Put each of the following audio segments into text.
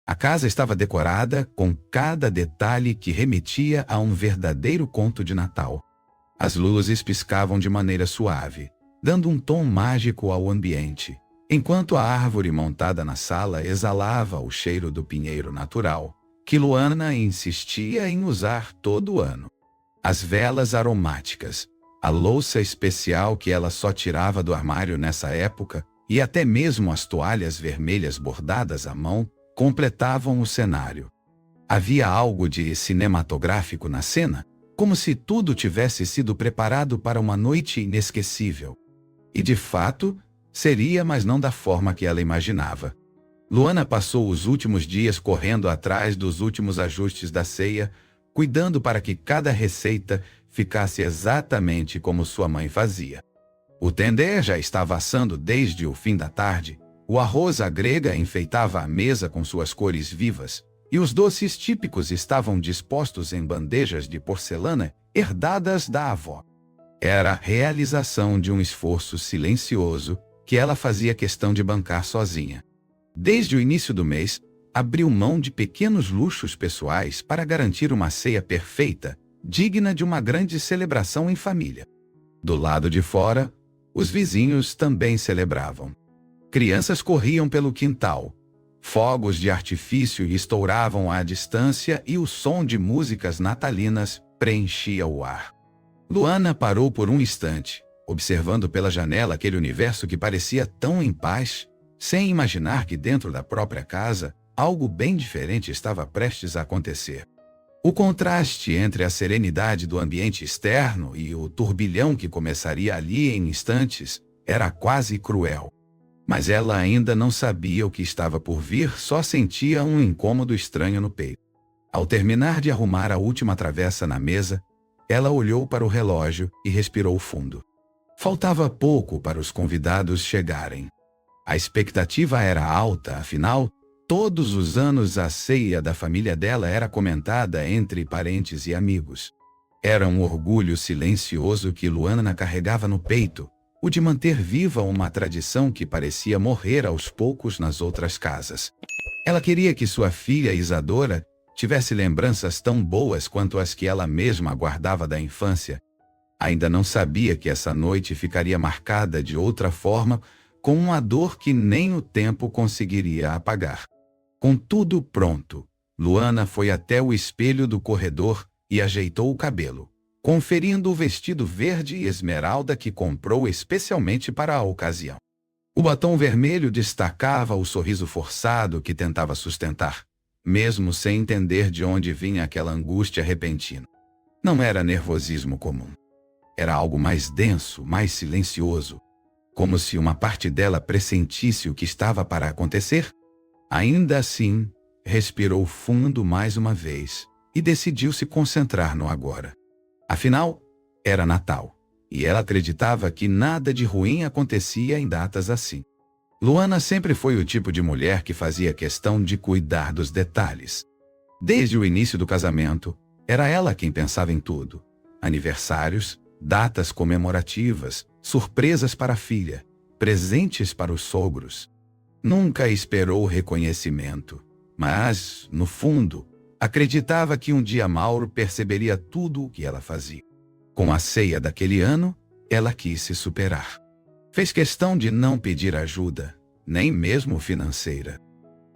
A casa estava decorada com cada detalhe que remetia a um verdadeiro conto de Natal. As luzes piscavam de maneira suave, dando um tom mágico ao ambiente, enquanto a árvore montada na sala exalava o cheiro do pinheiro natural, que Luana insistia em usar todo ano. As velas aromáticas, a louça especial que ela só tirava do armário nessa época e até mesmo as toalhas vermelhas bordadas à mão completavam o cenário. Havia algo de cinematográfico na cena, como se tudo tivesse sido preparado para uma noite inesquecível. E de fato, seria, mas não da forma que ela imaginava. Luana passou os últimos dias correndo atrás dos últimos ajustes da ceia, cuidando para que cada receita ficasse exatamente como sua mãe fazia. O tendê já estava assando desde o fim da tarde, o arroz à grega enfeitava a mesa com suas cores vivas, e os doces típicos estavam dispostos em bandejas de porcelana herdadas da avó. Era a realização de um esforço silencioso que ela fazia questão de bancar sozinha. Desde o início do mês, abriu mão de pequenos luxos pessoais para garantir uma ceia perfeita, digna de uma grande celebração em família. Do lado de fora, os vizinhos também celebravam. Crianças corriam pelo quintal. Fogos de artifício estouravam à distância e o som de músicas natalinas preenchia o ar. Luana parou por um instante, observando pela janela aquele universo que parecia tão em paz, sem imaginar que dentro da própria casa, algo bem diferente estava prestes a acontecer. O contraste entre a serenidade do ambiente externo e o turbilhão que começaria ali em instantes era quase cruel. Mas ela ainda não sabia o que estava por vir, só sentia um incômodo estranho no peito. Ao terminar de arrumar a última travessa na mesa, ela olhou para o relógio e respirou fundo. Faltava pouco para os convidados chegarem. A expectativa era alta, afinal, todos os anos a ceia da família dela era comentada entre parentes e amigos. Era um orgulho silencioso que Luana carregava no peito, o de manter viva uma tradição que parecia morrer aos poucos nas outras casas. Ela queria que sua filha Isadora tivesse lembranças tão boas quanto as que ela mesma guardava da infância. Ainda não sabia que essa noite ficaria marcada de outra forma, com uma dor que nem o tempo conseguiria apagar. Com tudo pronto, Luana foi até o espelho do corredor e ajeitou o cabelo, conferindo o vestido verde e esmeralda que comprou especialmente para a ocasião. O batom vermelho destacava o sorriso forçado que tentava sustentar, mesmo sem entender de onde vinha aquela angústia repentina. Não era nervosismo comum. Era algo mais denso, mais silencioso, como se uma parte dela pressentisse o que estava para acontecer. Ainda assim, respirou fundo mais uma vez e decidiu se concentrar no agora. Afinal, era Natal, e ela acreditava que nada de ruim acontecia em datas assim. Luana sempre foi o tipo de mulher que fazia questão de cuidar dos detalhes. Desde o início do casamento, era ela quem pensava em tudo: aniversários, datas comemorativas, surpresas para a filha, presentes para os sogros. Nunca esperou reconhecimento, mas, no fundo, acreditava que um dia Mauro perceberia tudo o que ela fazia. Com a ceia daquele ano, ela quis se superar. Fez questão de não pedir ajuda, nem mesmo financeira.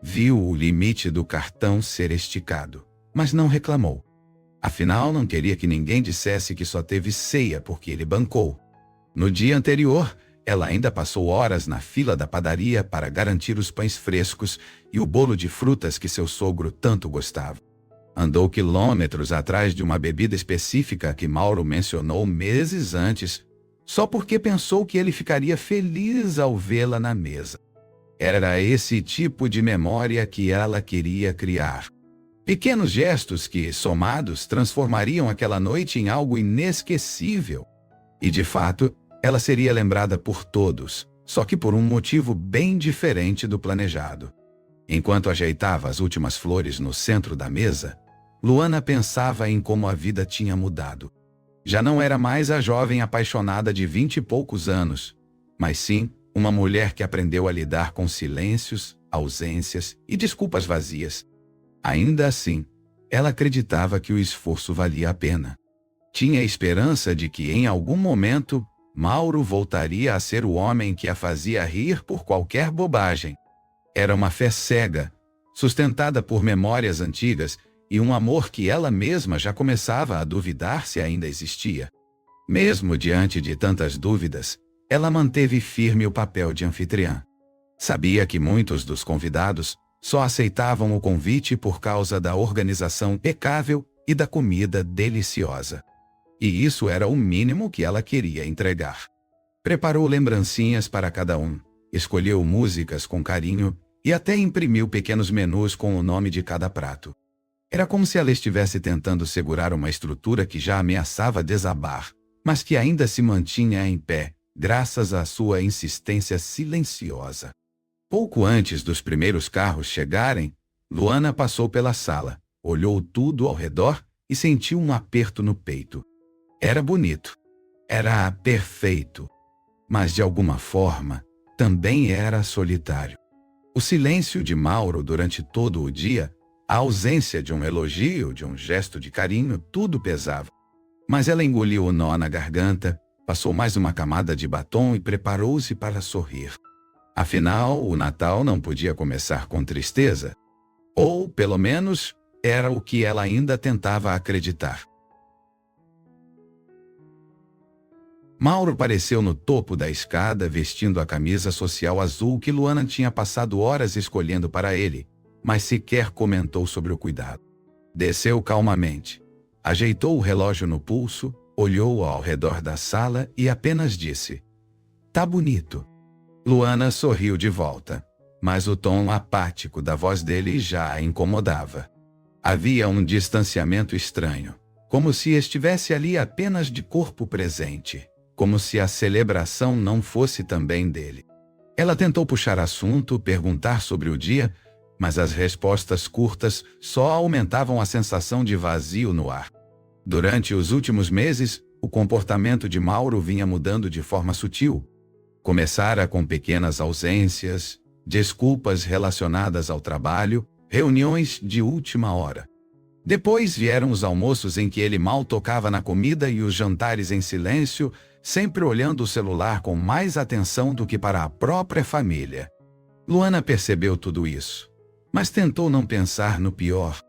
Viu o limite do cartão ser esticado, mas não reclamou. Afinal, não queria que ninguém dissesse que só teve ceia porque ele bancou. No dia anterior, ela ainda passou horas na fila da padaria para garantir os pães frescos e o bolo de frutas que seu sogro tanto gostava. Andou quilômetros atrás de uma bebida específica que Mauro mencionou meses antes, só porque pensou que ele ficaria feliz ao vê-la na mesa. Era esse tipo de memória que ela queria criar. Pequenos gestos que, somados, transformariam aquela noite em algo inesquecível. E, de fato, ela seria lembrada por todos, só que por um motivo bem diferente do planejado. Enquanto ajeitava as últimas flores no centro da mesa, Luana pensava em como a vida tinha mudado. Já não era mais a jovem apaixonada de 20 e poucos anos, mas sim uma mulher que aprendeu a lidar com silêncios, ausências e desculpas vazias. Ainda assim, ela acreditava que o esforço valia a pena. Tinha esperança de que, em algum momento, Mauro voltaria a ser o homem que a fazia rir por qualquer bobagem. Era uma fé cega, sustentada por memórias antigas e um amor que ela mesma já começava a duvidar se ainda existia. Mesmo diante de tantas dúvidas, ela manteve firme o papel de anfitriã. Sabia que muitos dos convidados só aceitavam o convite por causa da organização impecável e da comida deliciosa. E isso era o mínimo que ela queria entregar. Preparou lembrancinhas para cada um, escolheu músicas com carinho e até imprimiu pequenos menus com o nome de cada prato. Era como se ela estivesse tentando segurar uma estrutura que já ameaçava desabar, mas que ainda se mantinha em pé, graças à sua insistência silenciosa. Pouco antes dos primeiros carros chegarem, Luana passou pela sala, olhou tudo ao redor e sentiu um aperto no peito. Era bonito. Era perfeito. Mas, de alguma forma, também era solitário. O silêncio de Mauro durante todo o dia, a ausência de um elogio, de um gesto de carinho, tudo pesava. Mas ela engoliu o nó na garganta, passou mais uma camada de batom e preparou-se para sorrir. Afinal, o Natal não podia começar com tristeza. Ou, pelo menos, era o que ela ainda tentava acreditar. Mauro apareceu no topo da escada vestindo a camisa social azul que Luana tinha passado horas escolhendo para ele, mas sequer comentou sobre o cuidado. Desceu calmamente, ajeitou o relógio no pulso, olhou ao redor da sala e apenas disse: "Tá bonito." Luana sorriu de volta, mas o tom apático da voz dele já a incomodava. Havia um distanciamento estranho, como se estivesse ali apenas de corpo presente, como se a celebração não fosse também dele. Ela tentou puxar assunto, perguntar sobre o dia, mas as respostas curtas só aumentavam a sensação de vazio no ar. Durante os últimos meses, o comportamento de Mauro vinha mudando de forma sutil. Começara com pequenas ausências, desculpas relacionadas ao trabalho, reuniões de última hora. Depois vieram os almoços em que ele mal tocava na comida e os jantares em silêncio, sempre olhando o celular com mais atenção do que para a própria família. Luana percebeu tudo isso, mas tentou não pensar no pior.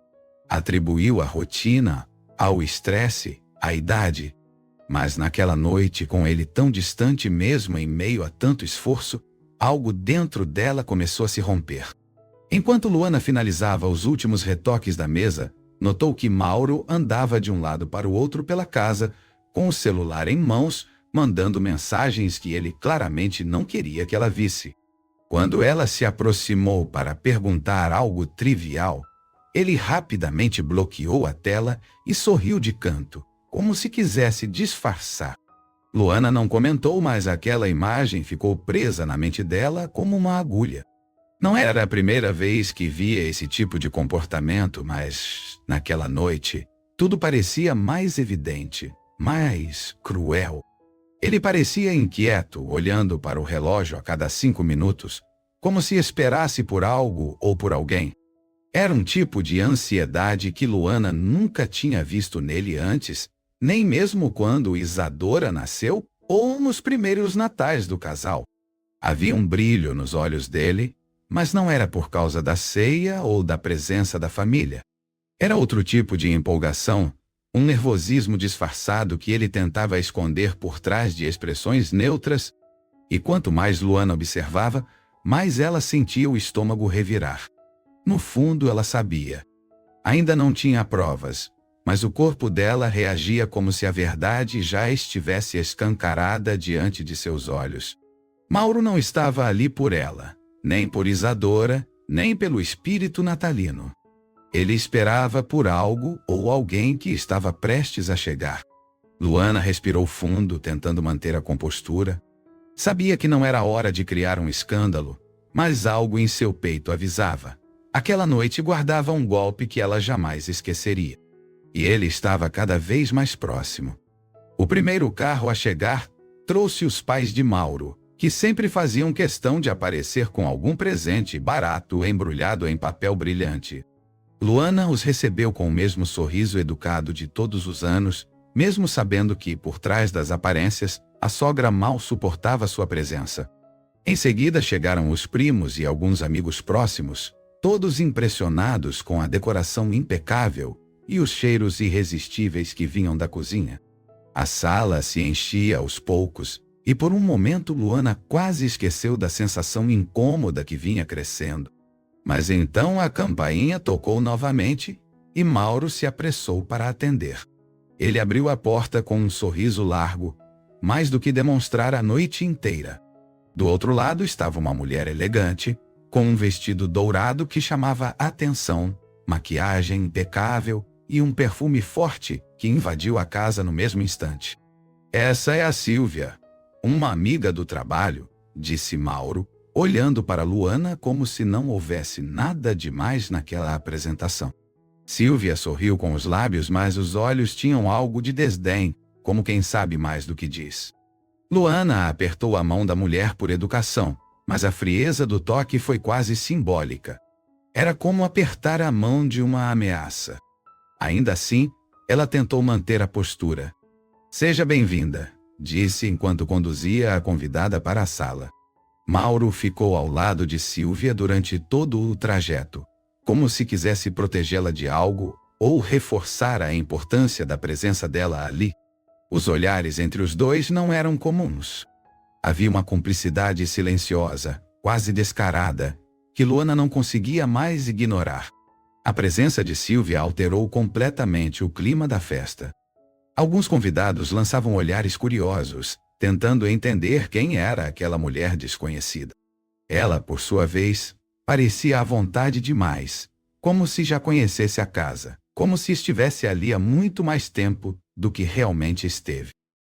Atribuiu a rotina, ao estresse, à idade. Mas naquela noite, com ele tão distante mesmo em meio a tanto esforço, algo dentro dela começou a se romper. Enquanto Luana finalizava os últimos retoques da mesa, notou que Mauro andava de um lado para o outro pela casa, com o celular em mãos, mandando mensagens que ele claramente não queria que ela visse. Quando ela se aproximou para perguntar algo trivial, ele rapidamente bloqueou a tela e sorriu de canto, como se quisesse disfarçar. Luana não comentou, mas aquela imagem ficou presa na mente dela como uma agulha. Não era a primeira vez que via esse tipo de comportamento, mas, naquela noite, tudo parecia mais evidente, mais cruel. Ele parecia inquieto, olhando para o relógio a cada 5 minutos, como se esperasse por algo ou por alguém. Era um tipo de ansiedade que Luana nunca tinha visto nele antes, nem mesmo quando Isadora nasceu ou nos primeiros natais do casal. Havia um brilho nos olhos dele, mas não era por causa da ceia ou da presença da família. Era outro tipo de empolgação, um nervosismo disfarçado que ele tentava esconder por trás de expressões neutras, e quanto mais Luana observava, mais ela sentia o estômago revirar. No fundo, ela sabia. Ainda não tinha provas, mas o corpo dela reagia como se a verdade já estivesse escancarada diante de seus olhos. Mauro não estava ali por ela, nem por Isadora, nem pelo espírito natalino. Ele esperava por algo ou alguém que estava prestes a chegar. Luana respirou fundo, tentando manter a compostura. Sabia que não era hora de criar um escândalo, mas algo em seu peito avisava. Aquela noite guardava um golpe que ela jamais esqueceria. E ele estava cada vez mais próximo. O primeiro carro a chegar trouxe os pais de Mauro, que sempre faziam questão de aparecer com algum presente barato embrulhado em papel brilhante. Luana os recebeu com o mesmo sorriso educado de todos os anos, mesmo sabendo que, por trás das aparências, a sogra mal suportava sua presença. Em seguida chegaram os primos e alguns amigos próximos, todos impressionados com a decoração impecável e os cheiros irresistíveis que vinham da cozinha. A sala se enchia aos poucos, e por um momento Luana quase esqueceu da sensação incômoda que vinha crescendo. Mas então a campainha tocou novamente e Mauro se apressou para atender. Ele abriu a porta com um sorriso largo, mais do que demonstrar a noite inteira. Do outro lado estava uma mulher elegante, com um vestido dourado que chamava atenção, maquiagem impecável e um perfume forte que invadiu a casa no mesmo instante. "Essa é a Silvia, uma amiga do trabalho", disse Mauro, olhando para Luana como se não houvesse nada demais naquela apresentação. Silvia sorriu com os lábios, mas os olhos tinham algo de desdém, como quem sabe mais do que diz. Luana apertou a mão da mulher por educação, mas a frieza do toque foi quase simbólica. Era como apertar a mão de uma ameaça. Ainda assim, ela tentou manter a postura. "Seja bem-vinda", disse enquanto conduzia a convidada para a sala. Mauro ficou ao lado de Silvia durante todo o trajeto, como se quisesse protegê-la de algo ou reforçar a importância da presença dela ali. Os olhares entre os dois não eram comuns. Havia uma cumplicidade silenciosa, quase descarada, que Luana não conseguia mais ignorar. A presença de Silvia alterou completamente o clima da festa. Alguns convidados lançavam olhares curiosos, tentando entender quem era aquela mulher desconhecida. Ela, por sua vez, parecia à vontade demais, como se já conhecesse a casa, como se estivesse ali há muito mais tempo do que realmente esteve.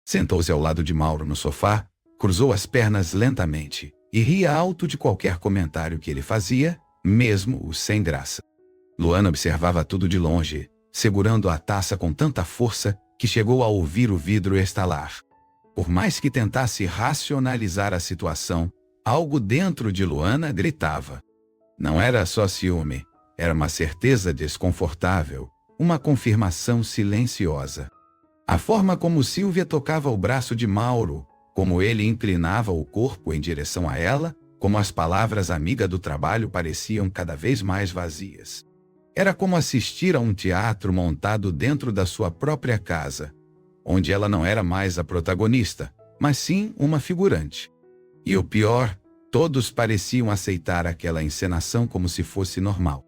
Sentou-se ao lado de Mauro no sofá, cruzou as pernas lentamente e ria alto de qualquer comentário que ele fazia, mesmo os sem graça. Luana observava tudo de longe, segurando a taça com tanta força que chegou a ouvir o vidro estalar. Por mais que tentasse racionalizar a situação, algo dentro de Luana gritava. Não era só ciúme, era uma certeza desconfortável, uma confirmação silenciosa. A forma como Silvia tocava o braço de Mauro, como ele inclinava o corpo em direção a ela, como as palavras "amiga do trabalho" pareciam cada vez mais vazias. Era como assistir a um teatro montado dentro da sua própria casa, onde ela não era mais a protagonista, mas sim uma figurante. E o pior, todos pareciam aceitar aquela encenação como se fosse normal.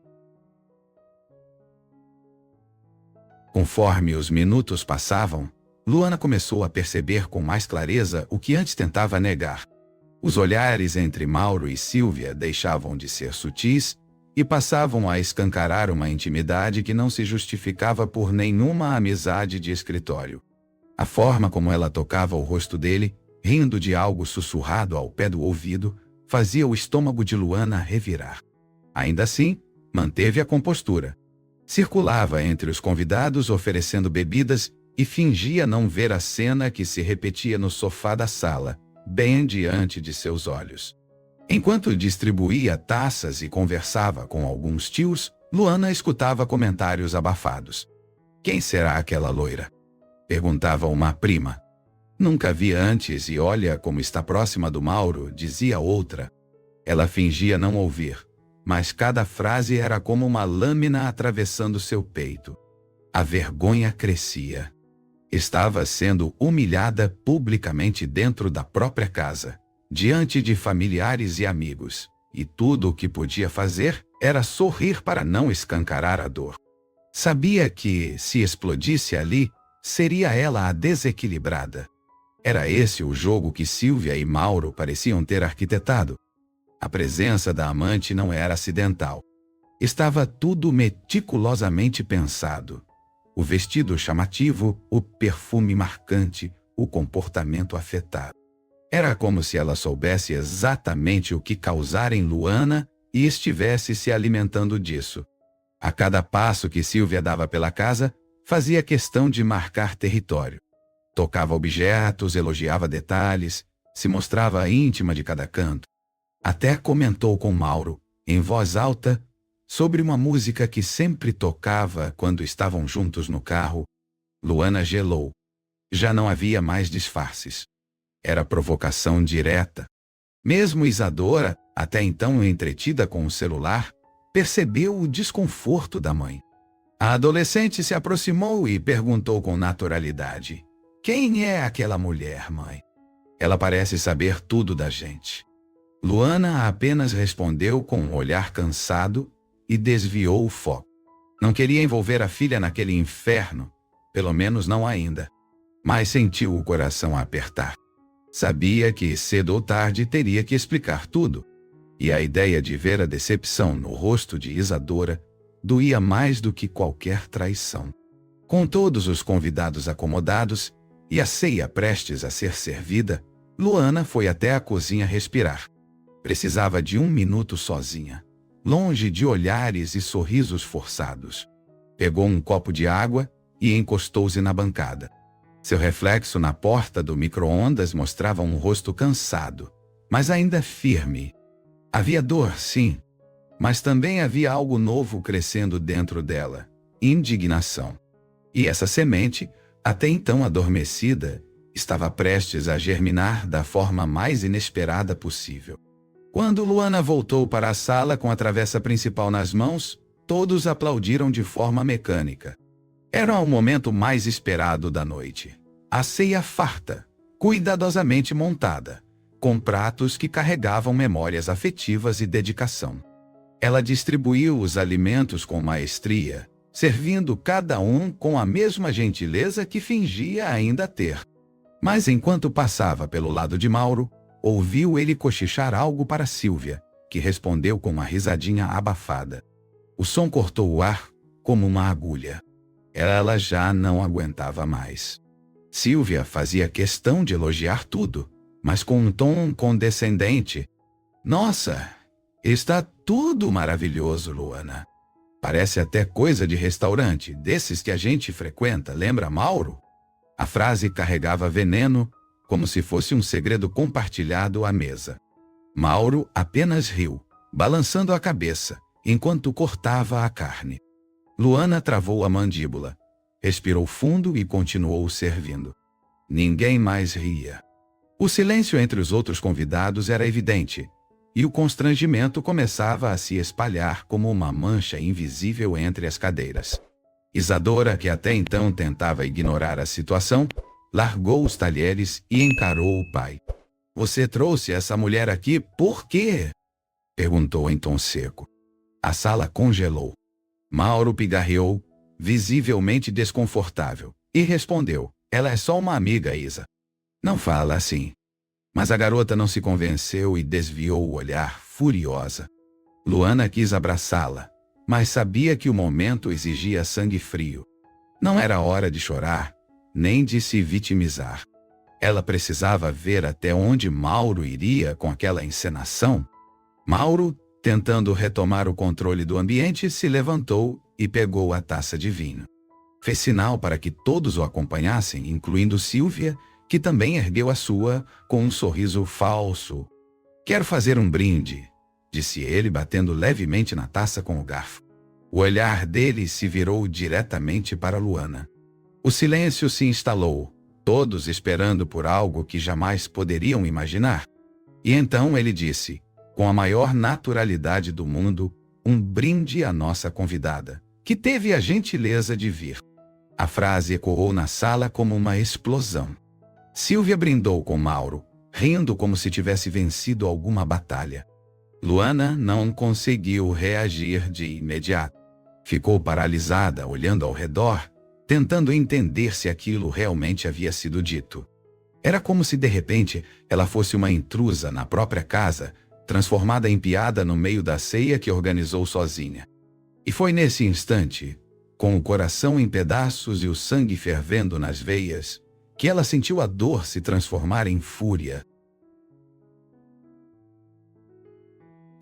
Conforme os minutos passavam, Luana começou a perceber com mais clareza o que antes tentava negar. Os olhares entre Mauro e Silvia deixavam de ser sutis e passavam a escancarar uma intimidade que não se justificava por nenhuma amizade de escritório. A forma como ela tocava o rosto dele, rindo de algo sussurrado ao pé do ouvido, fazia o estômago de Luana revirar. Ainda assim, manteve a compostura. Circulava entre os convidados oferecendo bebidas e fingia não ver a cena que se repetia no sofá da sala, bem diante de seus olhos. Enquanto distribuía taças e conversava com alguns tios, Luana escutava comentários abafados. "Quem será aquela loira?" perguntava uma prima. "Nunca vi antes e olha como está próxima do Mauro", dizia outra. Ela fingia não ouvir, mas cada frase era como uma lâmina atravessando seu peito. A vergonha crescia. Estava sendo humilhada publicamente dentro da própria casa, diante de familiares e amigos, e tudo o que podia fazer era sorrir para não escancarar a dor. Sabia que, se explodisse ali, seria ela a desequilibrada. Era esse o jogo que Silvia e Mauro pareciam ter arquitetado. A presença da amante não era acidental. Estava tudo meticulosamente pensado. O vestido chamativo, o perfume marcante, o comportamento afetado. Era como se ela soubesse exatamente o que causar em Luana e estivesse se alimentando disso. A cada passo que Silvia dava pela casa, fazia questão de marcar território. Tocava objetos, elogiava detalhes, Se mostrava íntima de cada canto. Até comentou com Mauro, em voz alta, sobre uma música que sempre tocava quando estavam juntos no carro. Luana gelou. Já não havia mais disfarces. Era provocação direta. Mesmo Isadora, até então entretida com o celular, percebeu o desconforto da mãe. A adolescente se aproximou e perguntou com naturalidade: "Quem é aquela mulher, mãe? Ela parece saber tudo da gente." Luana apenas respondeu com um olhar cansado e desviou o foco. Não queria envolver a filha naquele inferno, pelo menos não ainda. Mas sentiu o coração apertar. Sabia que cedo ou tarde teria que explicar tudo. E a ideia de ver a decepção no rosto de Isadora doía mais do que qualquer traição. Com todos os convidados acomodados e a ceia prestes a ser servida, Luana foi até a cozinha respirar. Precisava de 1 minuto sozinha, longe de olhares e sorrisos forçados. Pegou um copo de água e encostou-se na bancada. Seu reflexo na porta do micro-ondas mostrava um rosto cansado, mas ainda firme. Havia dor, sim, mas também havia algo novo crescendo dentro dela: indignação. E essa semente, até então adormecida, estava prestes a germinar da forma mais inesperada possível. Quando Luana voltou para a sala com a travessa principal nas mãos, todos aplaudiram de forma mecânica. Era o momento mais esperado da noite. A ceia farta, cuidadosamente montada, com pratos que carregavam memórias afetivas e dedicação. Ela distribuiu os alimentos com maestria, servindo cada um com a mesma gentileza que fingia ainda ter. Mas enquanto passava pelo lado de Mauro, ouviu ele cochichar algo para Sílvia, que respondeu com uma risadinha abafada. O som cortou o ar como uma agulha. Ela já não aguentava mais. Sílvia fazia questão de elogiar tudo, mas com um tom condescendente. "Nossa, está tudo maravilhoso, Luana. Parece até coisa de restaurante, desses que a gente frequenta, lembra, Mauro?" A frase carregava veneno, como se fosse um segredo compartilhado à mesa. Mauro apenas riu, balançando a cabeça, enquanto cortava a carne. Luana travou a mandíbula, respirou fundo e continuou servindo. Ninguém mais ria. O silêncio entre os outros convidados era evidente, e o constrangimento começava a se espalhar como uma mancha invisível entre as cadeiras. Isadora, que até então tentava ignorar a situação, largou os talheres e encarou o pai. "Você trouxe essa mulher aqui por quê?" perguntou em tom seco. A sala congelou. Mauro pigarreou, visivelmente desconfortável, e respondeu: "Ela é só uma amiga, Isa." "Não fala assim." Mas a garota não se convenceu e desviou o olhar, furiosa. Luana quis abraçá-la, mas sabia que o momento exigia sangue frio. Não era hora de chorar, nem de se vitimizar. Ela precisava ver até onde Mauro iria com aquela encenação. Mauro, tentando retomar o controle do ambiente, se levantou e pegou a taça de vinho. Fez sinal para que todos o acompanhassem, incluindo Sílvia, que também ergueu a sua com um sorriso falso. "Quero fazer um brinde", disse ele, batendo levemente na taça com o garfo. O olhar dele se virou diretamente para Luana. O silêncio se instalou, todos esperando por algo que jamais poderiam imaginar. E então ele disse, com a maior naturalidade do mundo, um brinde à nossa convidada, que teve a gentileza de vir. A frase ecoou na sala como uma explosão. Sílvia brindou com Mauro, rindo como se tivesse vencido alguma batalha. Luana não conseguiu reagir de imediato. Ficou paralisada, olhando ao redor, tentando entender se aquilo realmente havia sido dito. Era como se de repente ela fosse uma intrusa na própria casa, transformada em piada no meio da ceia que organizou sozinha. E foi nesse instante, com o coração em pedaços e o sangue fervendo nas veias, que ela sentiu a dor se transformar em fúria.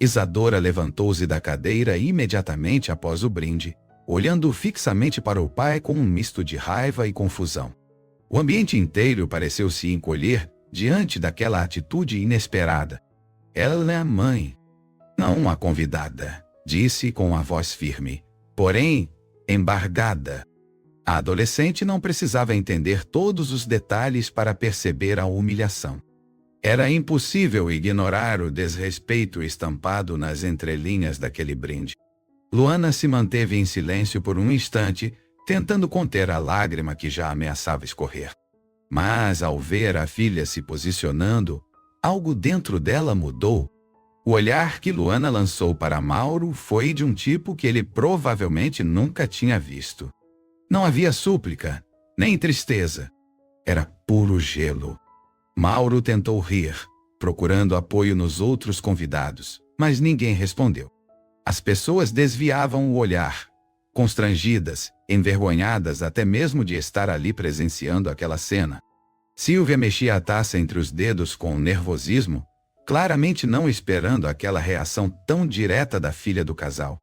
Isadora levantou-se da cadeira imediatamente após o brinde, olhando fixamente para o pai com um misto de raiva e confusão. O ambiente inteiro pareceu se encolher diante daquela atitude inesperada. Ela é a mãe, não a convidada, disse com a voz firme, porém embargada. A adolescente não precisava entender todos os detalhes para perceber a humilhação. Era impossível ignorar o desrespeito estampado nas entrelinhas daquele brinde. Luana se manteve em silêncio por um instante, tentando conter a lágrima que já ameaçava escorrer. Mas, ao ver a filha se posicionando, algo dentro dela mudou. O olhar que Luana lançou para Mauro foi de um tipo que ele provavelmente nunca tinha visto. Não havia súplica, nem tristeza. Era puro gelo. Mauro tentou rir, procurando apoio nos outros convidados, mas ninguém respondeu. As pessoas desviavam o olhar, constrangidas, envergonhadas até mesmo de estar ali presenciando aquela cena. Silvia mexia a taça entre os dedos com nervosismo, claramente não esperando aquela reação tão direta da filha do casal.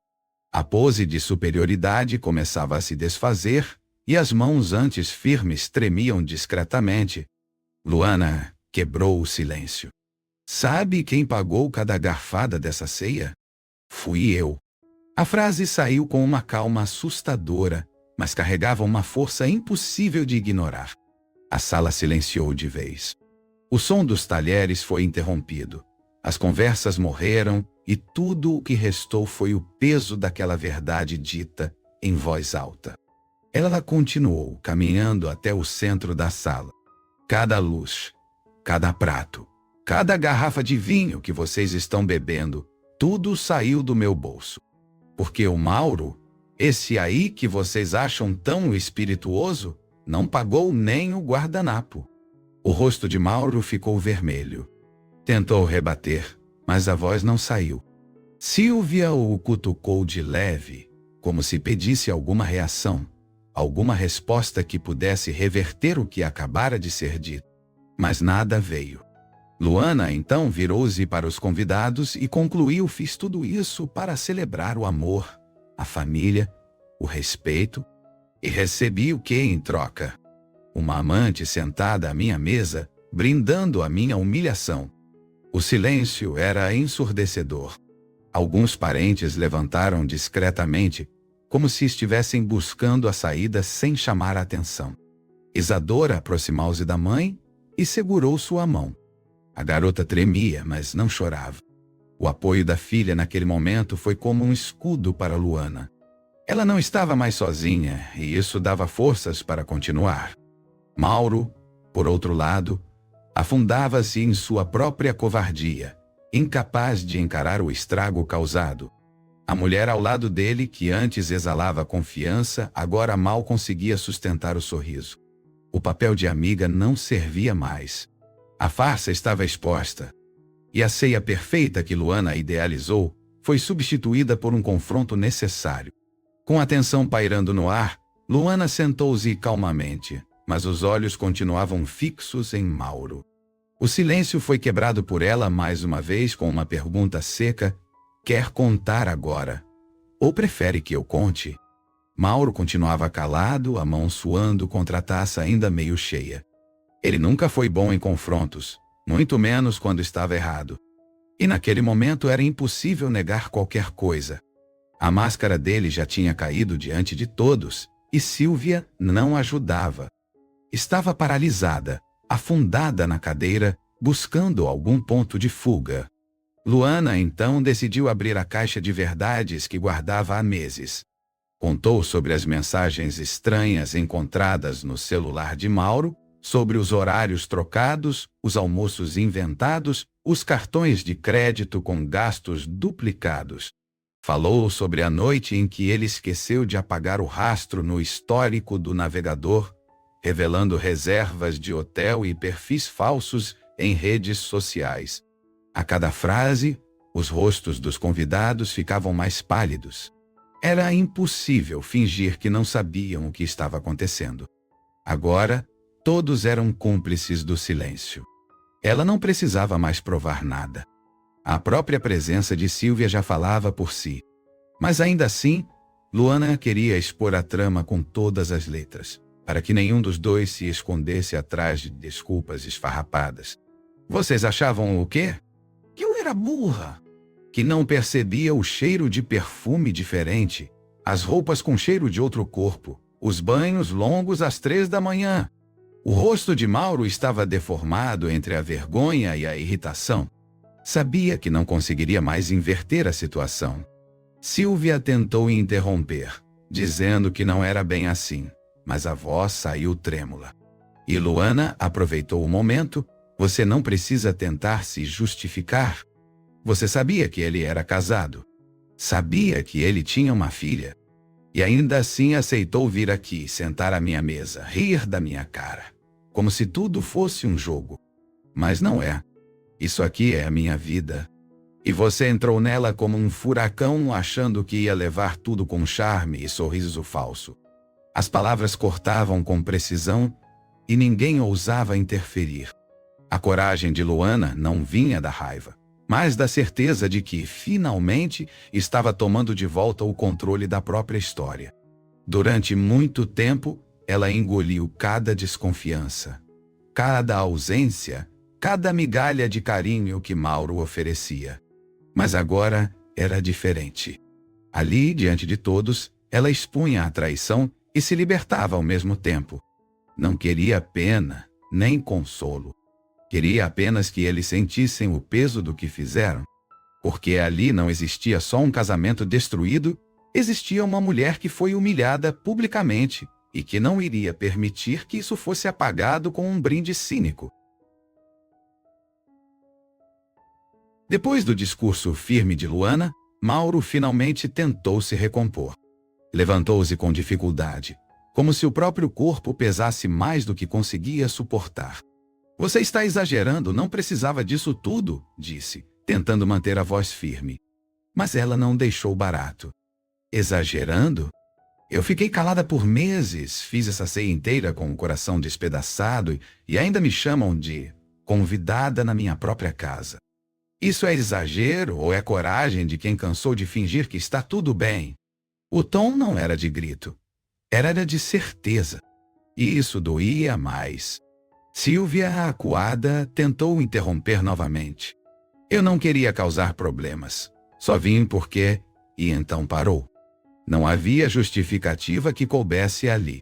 A pose de superioridade começava a se desfazer e as mãos antes firmes tremiam discretamente. Luana quebrou o silêncio. Sabe quem pagou cada garfada dessa ceia? Fui eu. A frase saiu com uma calma assustadora, mas carregava uma força impossível de ignorar. A sala silenciou de vez. O som dos talheres foi interrompido. As conversas morreram e tudo o que restou foi o peso daquela verdade dita em voz alta. Ela continuou caminhando até o centro da sala. Cada luz, cada prato, cada garrafa de vinho que vocês estão bebendo, tudo saiu do meu bolso. Porque o Mauro, esse aí que vocês acham tão espirituoso, não pagou nem o guardanapo. O rosto de Mauro ficou vermelho. Tentou rebater, mas a voz não saiu. Silvia o cutucou de leve, como se pedisse alguma reação, alguma resposta que pudesse reverter o que acabara de ser dito. Mas nada veio. Luana então virou-se para os convidados e concluiu: fiz tudo isso para celebrar o amor, a família, o respeito, e recebi o que em troca? Uma amante sentada à minha mesa, brindando a minha humilhação. O silêncio era ensurdecedor. Alguns parentes levantaram discretamente, como se estivessem buscando a saída sem chamar a atenção. Isadora aproximou-se da mãe e segurou sua mão. A garota tremia, mas não chorava. O apoio da filha naquele momento foi como um escudo para Luana. Ela não estava mais sozinha, e isso dava forças para continuar. Mauro, por outro lado, afundava-se em sua própria covardia, incapaz de encarar o estrago causado. A mulher ao lado dele, que antes exalava confiança, agora mal conseguia sustentar o sorriso. O papel de amiga não servia mais. A farsa estava exposta. E a ceia perfeita que Luana idealizou foi substituída por um confronto necessário. Com a tensão pairando no ar, Luana sentou-se calmamente, mas os olhos continuavam fixos em Mauro. O silêncio foi quebrado por ela mais uma vez com uma pergunta seca: quer contar agora? Ou prefere que eu conte? Mauro continuava calado, a mão suando contra a taça ainda meio cheia. Ele nunca foi bom em confrontos, muito menos quando estava errado. E naquele momento era impossível negar qualquer coisa. A máscara dele já tinha caído diante de todos, e Silvia não ajudava. Estava paralisada, afundada na cadeira, buscando algum ponto de fuga. Luana então decidiu abrir a caixa de verdades que guardava há meses. Contou sobre as mensagens estranhas encontradas no celular de Mauro, sobre os horários trocados, os almoços inventados, os cartões de crédito com gastos duplicados. Falou sobre a noite em que ele esqueceu de apagar o rastro no histórico do navegador, revelando reservas de hotel e perfis falsos em redes sociais. A cada frase, os rostos dos convidados ficavam mais pálidos. Era impossível fingir que não sabiam o que estava acontecendo. Agora, todos eram cúmplices do silêncio. Ela não precisava mais provar nada. A própria presença de Silvia já falava por si. Mas ainda assim, Luana queria expor a trama com todas as letras, para que nenhum dos dois se escondesse atrás de desculpas esfarrapadas. Vocês achavam o quê? Que eu era burra. Que não percebia o cheiro de perfume diferente, as roupas com cheiro de outro corpo, os banhos longos às 3 da manhã. O rosto de Mauro estava deformado entre a vergonha e a irritação. Sabia que não conseguiria mais inverter a situação. Silvia tentou interromper, dizendo que não era bem assim, mas a voz saiu trêmula. E Luana aproveitou o momento. Você não precisa tentar se justificar. Você sabia que ele era casado. Sabia que ele tinha uma filha. E ainda assim aceitou vir aqui, sentar à minha mesa, rir da minha cara. Como se tudo fosse um jogo. Mas não é. Isso aqui é a minha vida. E você entrou nela como um furacão, achando que ia levar tudo com charme e sorriso falso. As palavras cortavam com precisão e ninguém ousava interferir. A coragem de Luana não vinha da raiva, mas da certeza de que, finalmente, estava tomando de volta o controle da própria história. Durante muito tempo, ela engoliu cada desconfiança, cada ausência, cada migalha de carinho que Mauro oferecia. Mas agora era diferente. Ali, diante de todos, ela expunha a traição e se libertava ao mesmo tempo. Não queria pena, nem consolo. Queria apenas que eles sentissem o peso do que fizeram. Porque ali não existia só um casamento destruído, existia uma mulher que foi humilhada publicamente e que não iria permitir que isso fosse apagado com um brinde cínico. Depois do discurso firme de Luana, Mauro finalmente tentou se recompor. Levantou-se com dificuldade, como se o próprio corpo pesasse mais do que conseguia suportar. Você está exagerando, não precisava disso tudo, disse, tentando manter a voz firme. Mas ela não deixou barato. Exagerando? Eu fiquei calada por meses, fiz essa ceia inteira com o coração despedaçado e ainda me chamam de convidada na minha própria casa. Isso é exagero ou é coragem de quem cansou de fingir que está tudo bem? O tom não era de grito, era de certeza. E isso doía mais. Silvia, acuada, tentou interromper novamente. Eu não queria causar problemas. Só vim porque... E então parou. Não havia justificativa que coubesse ali.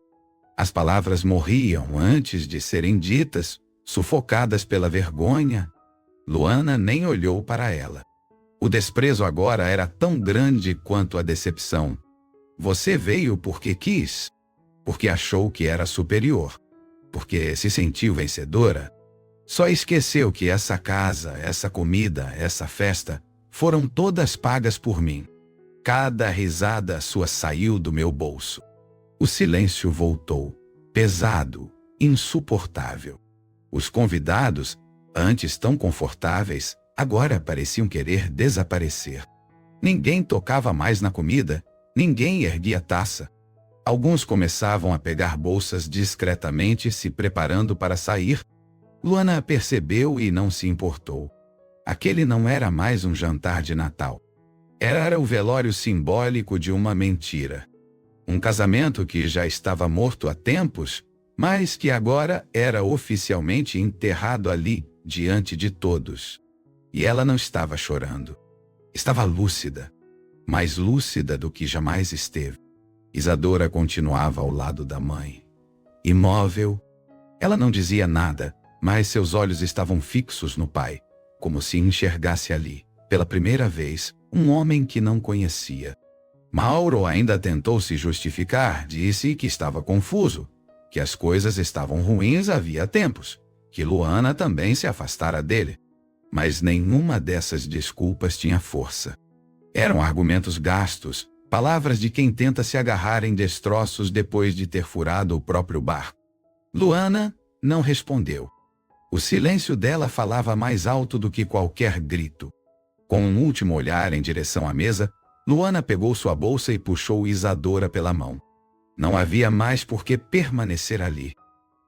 As palavras morriam antes de serem ditas, sufocadas pela vergonha. Luana nem olhou para ela. O desprezo agora era tão grande quanto a decepção. Você veio porque quis, porque achou que era superior, porque se sentiu vencedora. Só esqueceu que essa casa, essa comida, essa festa, foram todas pagas por mim. Cada risada sua saiu do meu bolso. O silêncio voltou, pesado, insuportável. Os convidados, antes tão confortáveis, agora pareciam querer desaparecer. Ninguém tocava mais na comida, ninguém erguia taça. Alguns começavam a pegar bolsas discretamente, se preparando para sair. Luana percebeu e não se importou. Aquele não era mais um jantar de Natal. Era o velório simbólico de uma mentira. Um casamento que já estava morto há tempos, mas que agora era oficialmente enterrado ali, diante de todos. E ela não estava chorando. Estava lúcida, mais lúcida do que jamais esteve. Isadora continuava ao lado da mãe. Imóvel. Ela não dizia nada, mas seus olhos estavam fixos no pai, como se enxergasse ali, pela primeira vez, um homem que não conhecia. Mauro ainda tentou se justificar, disse que estava confuso, que as coisas estavam ruins havia tempos, que Luana também se afastara dele. Mas nenhuma dessas desculpas tinha força. Eram argumentos gastos, palavras de quem tenta se agarrar em destroços depois de ter furado o próprio barco. Luana não respondeu. O silêncio dela falava mais alto do que qualquer grito. Com um último olhar em direção à mesa, Luana pegou sua bolsa e puxou Isadora pela mão. Não havia mais por que permanecer ali.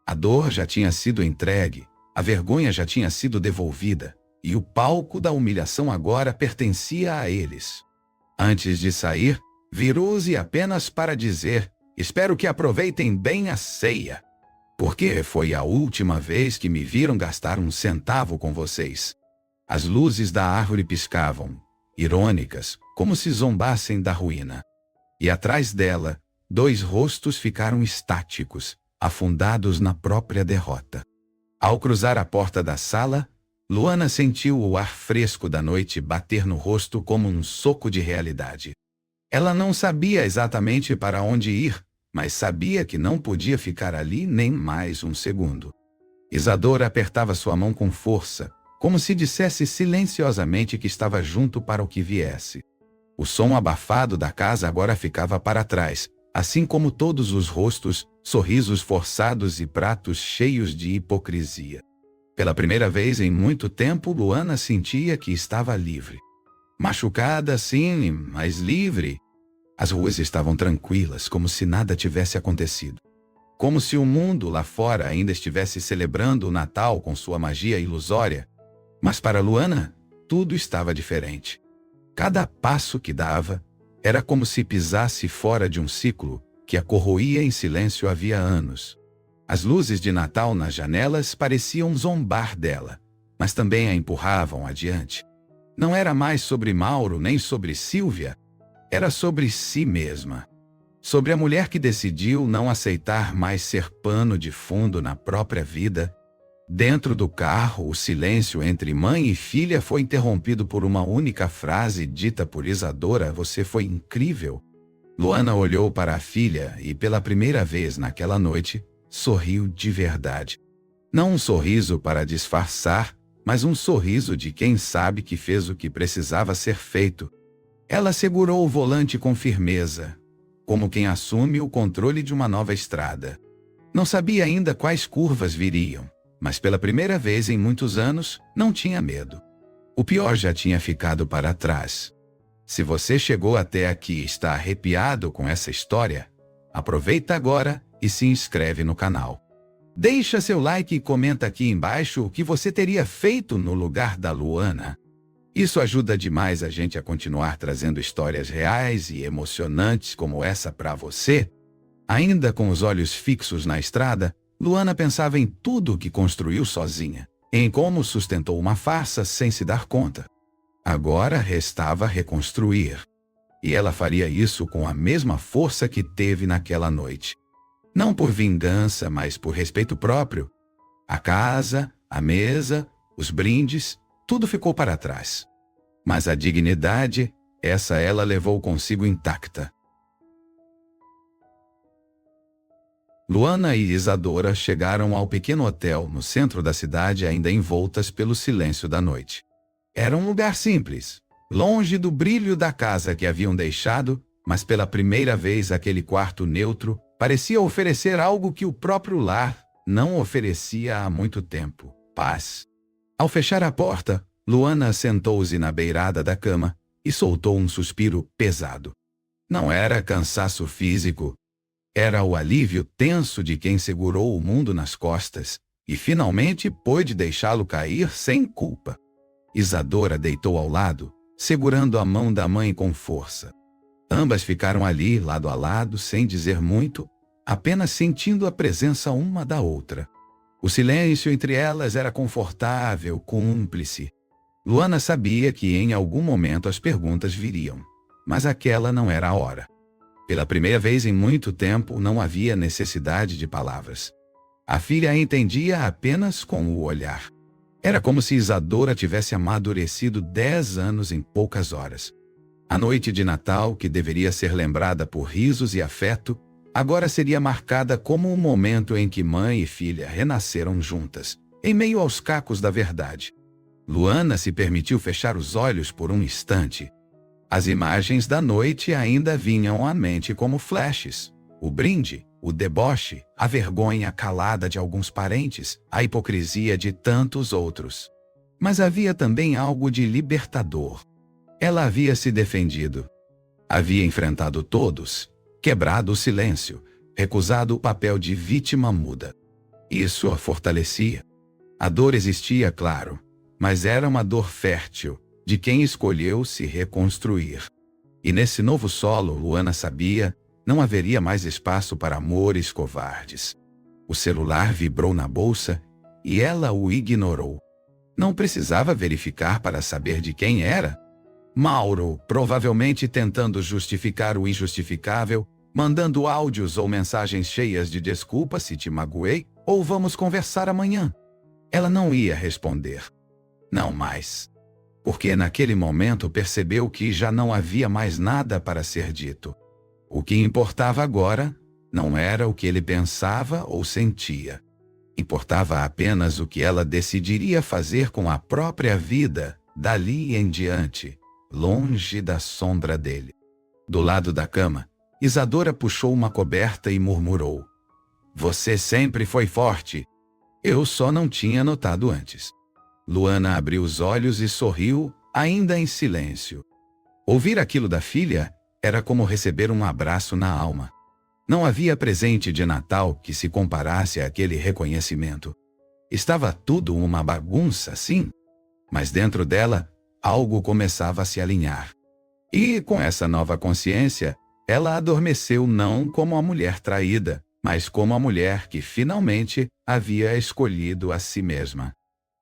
A dor já tinha sido entregue, a vergonha já tinha sido devolvida, e o palco da humilhação agora pertencia a eles. Antes de sair, virou-se apenas para dizer: espero que aproveitem bem a ceia. Porque foi a última vez que me viram gastar um centavo com vocês. As luzes da árvore piscavam, irônicas, como se zombassem da ruína. E atrás dela, 2 rostos ficaram estáticos, afundados na própria derrota. Ao cruzar a porta da sala, Luana sentiu o ar fresco da noite bater no rosto como um soco de realidade. Ela não sabia exatamente para onde ir, mas sabia que não podia ficar ali nem mais um segundo. Isadora apertava sua mão com força, como se dissesse silenciosamente que estava junto para o que viesse. O som abafado da casa agora ficava para trás, assim como todos os rostos, sorrisos forçados e pratos cheios de hipocrisia. Pela primeira vez em muito tempo, Luana sentia que estava livre. Machucada, sim, mas livre. As ruas estavam tranquilas, como se nada tivesse acontecido. Como se o mundo lá fora ainda estivesse celebrando o Natal com sua magia ilusória. Mas para Luana, tudo estava diferente. Cada passo que dava era como se pisasse fora de um ciclo que a corroía em silêncio havia anos. As luzes de Natal nas janelas pareciam zombar dela, mas também a empurravam adiante. Não era mais sobre Mauro nem sobre Sílvia, era sobre si mesma. Sobre a mulher que decidiu não aceitar mais ser pano de fundo na própria vida. Dentro do carro, o silêncio entre mãe e filha foi interrompido por uma única frase dita por Isadora: "Você foi incrível." Luana olhou para a filha e, pela primeira vez naquela noite, sorriu de verdade. Não um sorriso para disfarçar, mas um sorriso de quem sabe que fez o que precisava ser feito. Ela segurou o volante com firmeza, como quem assume o controle de uma nova estrada. Não sabia ainda quais curvas viriam, mas pela primeira vez em muitos anos, não tinha medo. O pior já tinha ficado para trás. Se você chegou até aqui e está arrepiado com essa história, aproveita agora e se inscreve no canal. Deixa seu like e comenta aqui embaixo o que você teria feito no lugar da Luana. Isso ajuda demais a gente a continuar trazendo histórias reais e emocionantes como essa para você. Ainda com os olhos fixos na estrada, Luana pensava em tudo o que construiu sozinha, em como sustentou uma farsa sem se dar conta. Agora restava reconstruir. E ela faria isso com a mesma força que teve naquela noite. Não por vingança, mas por respeito próprio. A casa, a mesa, os brindes, tudo ficou para trás. Mas a dignidade, essa ela levou consigo intacta. Luana e Isadora chegaram ao pequeno hotel no centro da cidade, ainda envoltas pelo silêncio da noite. Era um lugar simples, longe do brilho da casa que haviam deixado, mas pela primeira vez aquele quarto neutro parecia oferecer algo que o próprio lar não oferecia há muito tempo: paz. Ao fechar a porta, Luana sentou-se na beirada da cama e soltou um suspiro pesado. Não era cansaço físico. Era o alívio tenso de quem segurou o mundo nas costas e finalmente pôde deixá-lo cair sem culpa. Isadora deitou ao lado, segurando a mão da mãe com força. Ambas ficaram ali, lado a lado, sem dizer muito, apenas sentindo a presença uma da outra. O silêncio entre elas era confortável, cúmplice. Luana sabia que em algum momento as perguntas viriam, mas aquela não era a hora. Pela primeira vez em muito tempo, não havia necessidade de palavras. A filha a entendia apenas com o olhar. Era como se Isadora tivesse amadurecido 10 anos em poucas horas. A noite de Natal, que deveria ser lembrada por risos e afeto, agora seria marcada como um momento em que mãe e filha renasceram juntas, em meio aos cacos da verdade. Luana se permitiu fechar os olhos por um instante. As imagens da noite ainda vinham à mente como flashes. O brinde, o deboche, a vergonha calada de alguns parentes, a hipocrisia de tantos outros. Mas havia também algo de libertador. Ela havia se defendido. Havia enfrentado todos, quebrado o silêncio, recusado o papel de vítima muda. Isso a fortalecia. A dor existia, claro, mas era uma dor fértil, de quem escolheu se reconstruir. E nesse novo solo, Luana sabia, não haveria mais espaço para amores covardes. O celular vibrou na bolsa e ela o ignorou. Não precisava verificar para saber de quem era. Mauro, provavelmente tentando justificar o injustificável, mandando áudios ou mensagens cheias de desculpa se te magoei, ou vamos conversar amanhã. Ela não ia responder. Não mais. Porque naquele momento percebeu que já não havia mais nada para ser dito. O que importava agora não era o que ele pensava ou sentia. Importava apenas o que ela decidiria fazer com a própria vida dali em diante, longe da sombra dele. Do lado da cama, Isadora puxou uma coberta e murmurou: "Você sempre foi forte. Eu só não tinha notado antes." Luana abriu os olhos e sorriu, ainda em silêncio. Ouvir aquilo da filha era como receber um abraço na alma. Não havia presente de Natal que se comparasse àquele reconhecimento. Estava tudo uma bagunça, sim, mas dentro dela algo começava a se alinhar. E, com essa nova consciência, ela adormeceu não como a mulher traída, mas como a mulher que finalmente havia escolhido a si mesma.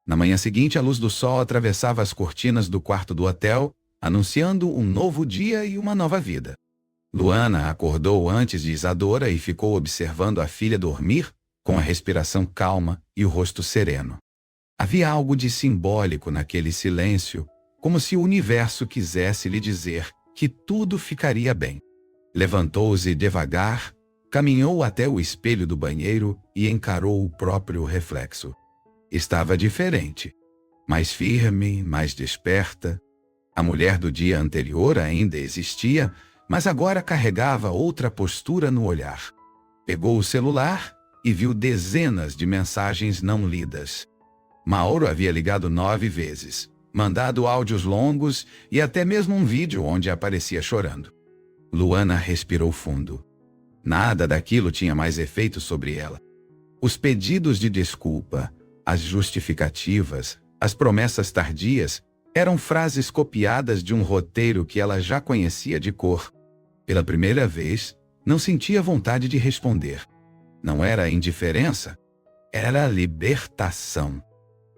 Na manhã seguinte, a luz do sol atravessava as cortinas do quarto do hotel, anunciando um novo dia e uma nova vida. Luana acordou antes de Isadora e ficou observando a filha dormir, com a respiração calma e o rosto sereno. Havia algo de simbólico naquele silêncio, como se o universo quisesse lhe dizer que tudo ficaria bem. Levantou-se devagar, caminhou até o espelho do banheiro e encarou o próprio reflexo. Estava diferente, mais firme, mais desperta. A mulher do dia anterior ainda existia, mas agora carregava outra postura no olhar. Pegou o celular e viu dezenas de mensagens não lidas. Mauro havia ligado 9 vezes, mandado áudios longos e até mesmo um vídeo onde aparecia chorando. Luana respirou fundo. Nada daquilo tinha mais efeito sobre ela. Os pedidos de desculpa, as justificativas, as promessas tardias, eram frases copiadas de um roteiro que ela já conhecia de cor. Pela primeira vez, não sentia vontade de responder. Não era indiferença, era libertação.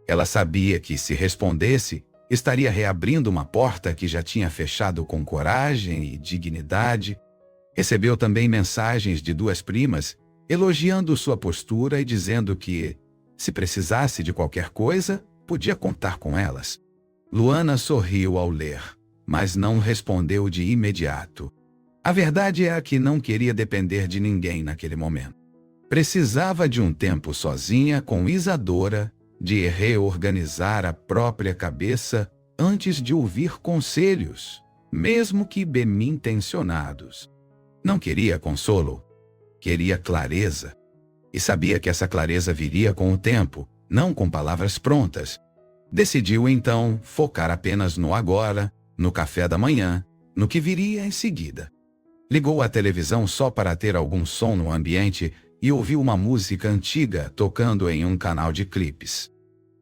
Ela sabia que, se respondesse, estaria reabrindo uma porta que já tinha fechado com coragem e dignidade. Recebeu também mensagens de 2 primas, elogiando sua postura e dizendo que, se precisasse de qualquer coisa, podia contar com elas. Luana sorriu ao ler, mas não respondeu de imediato. A verdade é que não queria depender de ninguém naquele momento. Precisava de um tempo sozinha com Isadora, de reorganizar a própria cabeça antes de ouvir conselhos, mesmo que bem-intencionados. Não queria consolo, queria clareza. E sabia que essa clareza viria com o tempo, não com palavras prontas. Decidiu, então, focar apenas no agora, no café da manhã, no que viria em seguida. Ligou a televisão só para ter algum som no ambiente e ouviu uma música antiga tocando em um canal de clipes.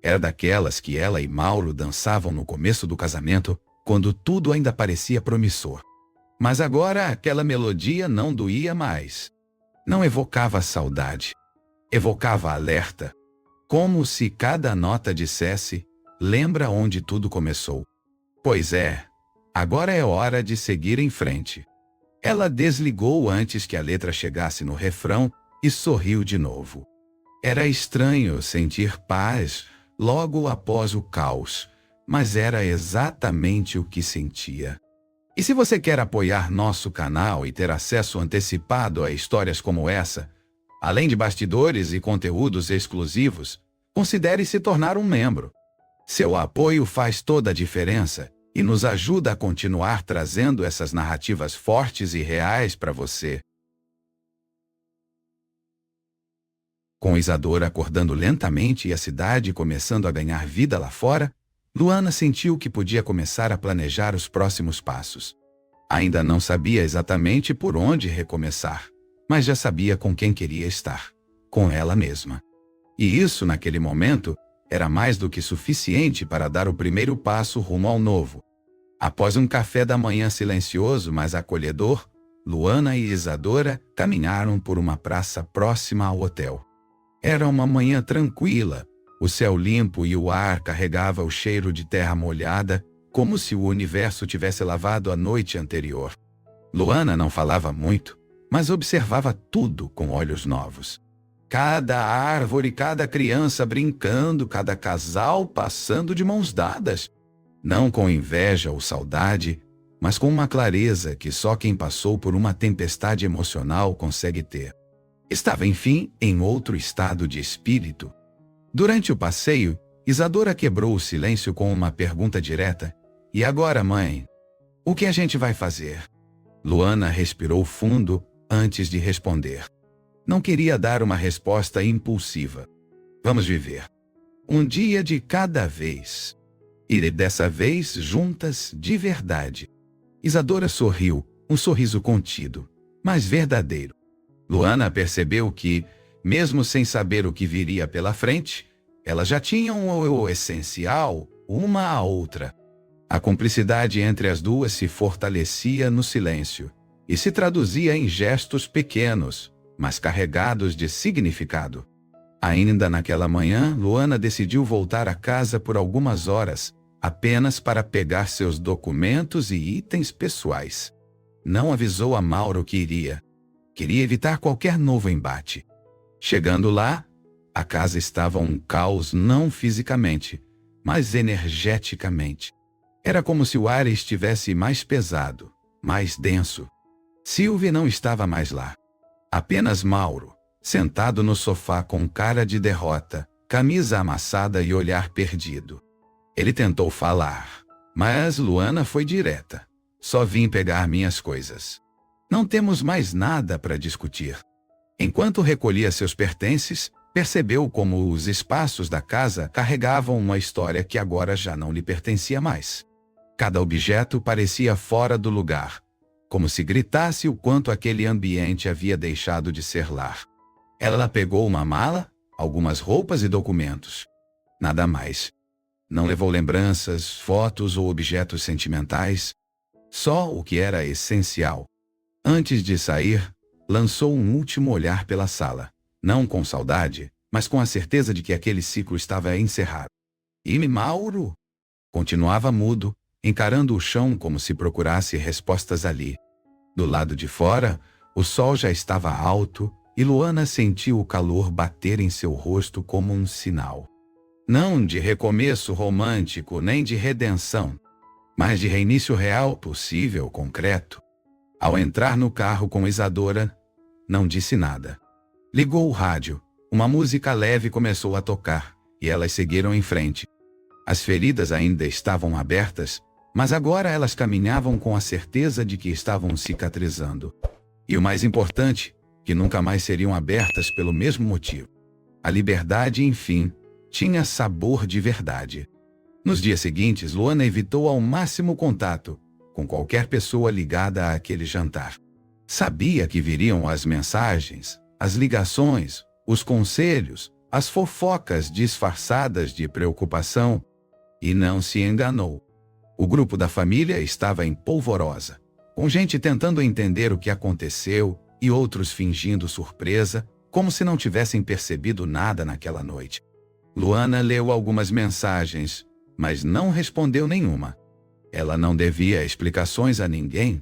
Era daquelas que ela e Mauro dançavam no começo do casamento, quando tudo ainda parecia promissor. Mas agora aquela melodia não doía mais. Não evocava saudade. Evocava alerta, como se cada nota dissesse: lembra onde tudo começou. Pois é, agora é hora de seguir em frente. Ela desligou antes que a letra chegasse no refrão e sorriu de novo. Era estranho sentir paz logo após o caos, mas era exatamente o que sentia. E se você quer apoiar nosso canal e ter acesso antecipado a histórias como essa, além de bastidores e conteúdos exclusivos, considere se tornar um membro. Seu apoio faz toda a diferença e nos ajuda a continuar trazendo essas narrativas fortes e reais para você. Com Isadora acordando lentamente e a cidade começando a ganhar vida lá fora, Luana sentiu que podia começar a planejar os próximos passos. Ainda não sabia exatamente por onde recomeçar, mas já sabia com quem queria estar, com ela mesma. E isso, naquele momento, era mais do que suficiente para dar o primeiro passo rumo ao novo. Após um café da manhã silencioso, mas acolhedor, Luana e Isadora caminharam por uma praça próxima ao hotel. Era uma manhã tranquila, o céu limpo e o ar carregava o cheiro de terra molhada, como se o universo tivesse lavado a noite anterior. Luana não falava muito, mas observava tudo com olhos novos. Cada árvore, cada criança brincando, cada casal passando de mãos dadas. Não com inveja ou saudade, mas com uma clareza que só quem passou por uma tempestade emocional consegue ter. Estava, enfim, em outro estado de espírito. Durante o passeio, Isadora quebrou o silêncio com uma pergunta direta. E agora, mãe? O que a gente vai fazer? Luana respirou fundo antes de responder. Não queria dar uma resposta impulsiva. Vamos viver. Um dia de cada vez. E dessa vez juntas de verdade. Isadora sorriu, um sorriso contido, mas verdadeiro. Luana percebeu que, mesmo sem saber o que viria pela frente, elas já tinham o essencial, uma à outra. A cumplicidade entre as duas se fortalecia no silêncio e se traduzia em gestos pequenos, mas carregados de significado. Ainda naquela manhã, Luana decidiu voltar a casa por algumas horas, apenas para pegar seus documentos e itens pessoais. Não avisou a Mauro que iria. Queria evitar qualquer novo embate. Chegando lá, a casa estava um caos não fisicamente, mas energeticamente. Era como se o ar estivesse mais pesado, mais denso. Silvia não estava mais lá. Apenas Mauro, sentado no sofá com cara de derrota, camisa amassada e olhar perdido. Ele tentou falar, mas Luana foi direta. Só vim pegar minhas coisas. Não temos mais nada para discutir. Enquanto recolhia seus pertences, percebeu como os espaços da casa carregavam uma história que agora já não lhe pertencia mais. Cada objeto parecia fora do lugar, como se gritasse o quanto aquele ambiente havia deixado de ser lar. Ela pegou uma mala, algumas roupas e documentos. Nada mais. Não levou lembranças, fotos ou objetos sentimentais. Só o que era essencial. Antes de sair, lançou um último olhar pela sala. Não com saudade, mas com a certeza de que aquele ciclo estava encerrado. E Mauro? Continuava mudo, encarando o chão como se procurasse respostas ali. Do lado de fora, o sol já estava alto e Luana sentiu o calor bater em seu rosto como um sinal. Não de recomeço romântico nem de redenção, mas de reinício real possível, concreto. Ao entrar no carro com Isadora, não disse nada. Ligou o rádio, uma música leve começou a tocar, e elas seguiram em frente. As feridas ainda estavam abertas, mas agora elas caminhavam com a certeza de que estavam cicatrizando. E o mais importante, que nunca mais seriam abertas pelo mesmo motivo. A liberdade, enfim, tinha sabor de verdade. Nos dias seguintes, Luana evitou ao máximo contato com qualquer pessoa ligada àquele jantar. Sabia que viriam as mensagens, as ligações, os conselhos, as fofocas disfarçadas de preocupação, e não se enganou. O grupo da família estava em polvorosa, com gente tentando entender o que aconteceu e outros fingindo surpresa, como se não tivessem percebido nada naquela noite. Luana leu algumas mensagens, mas não respondeu nenhuma. Ela não devia explicações a ninguém.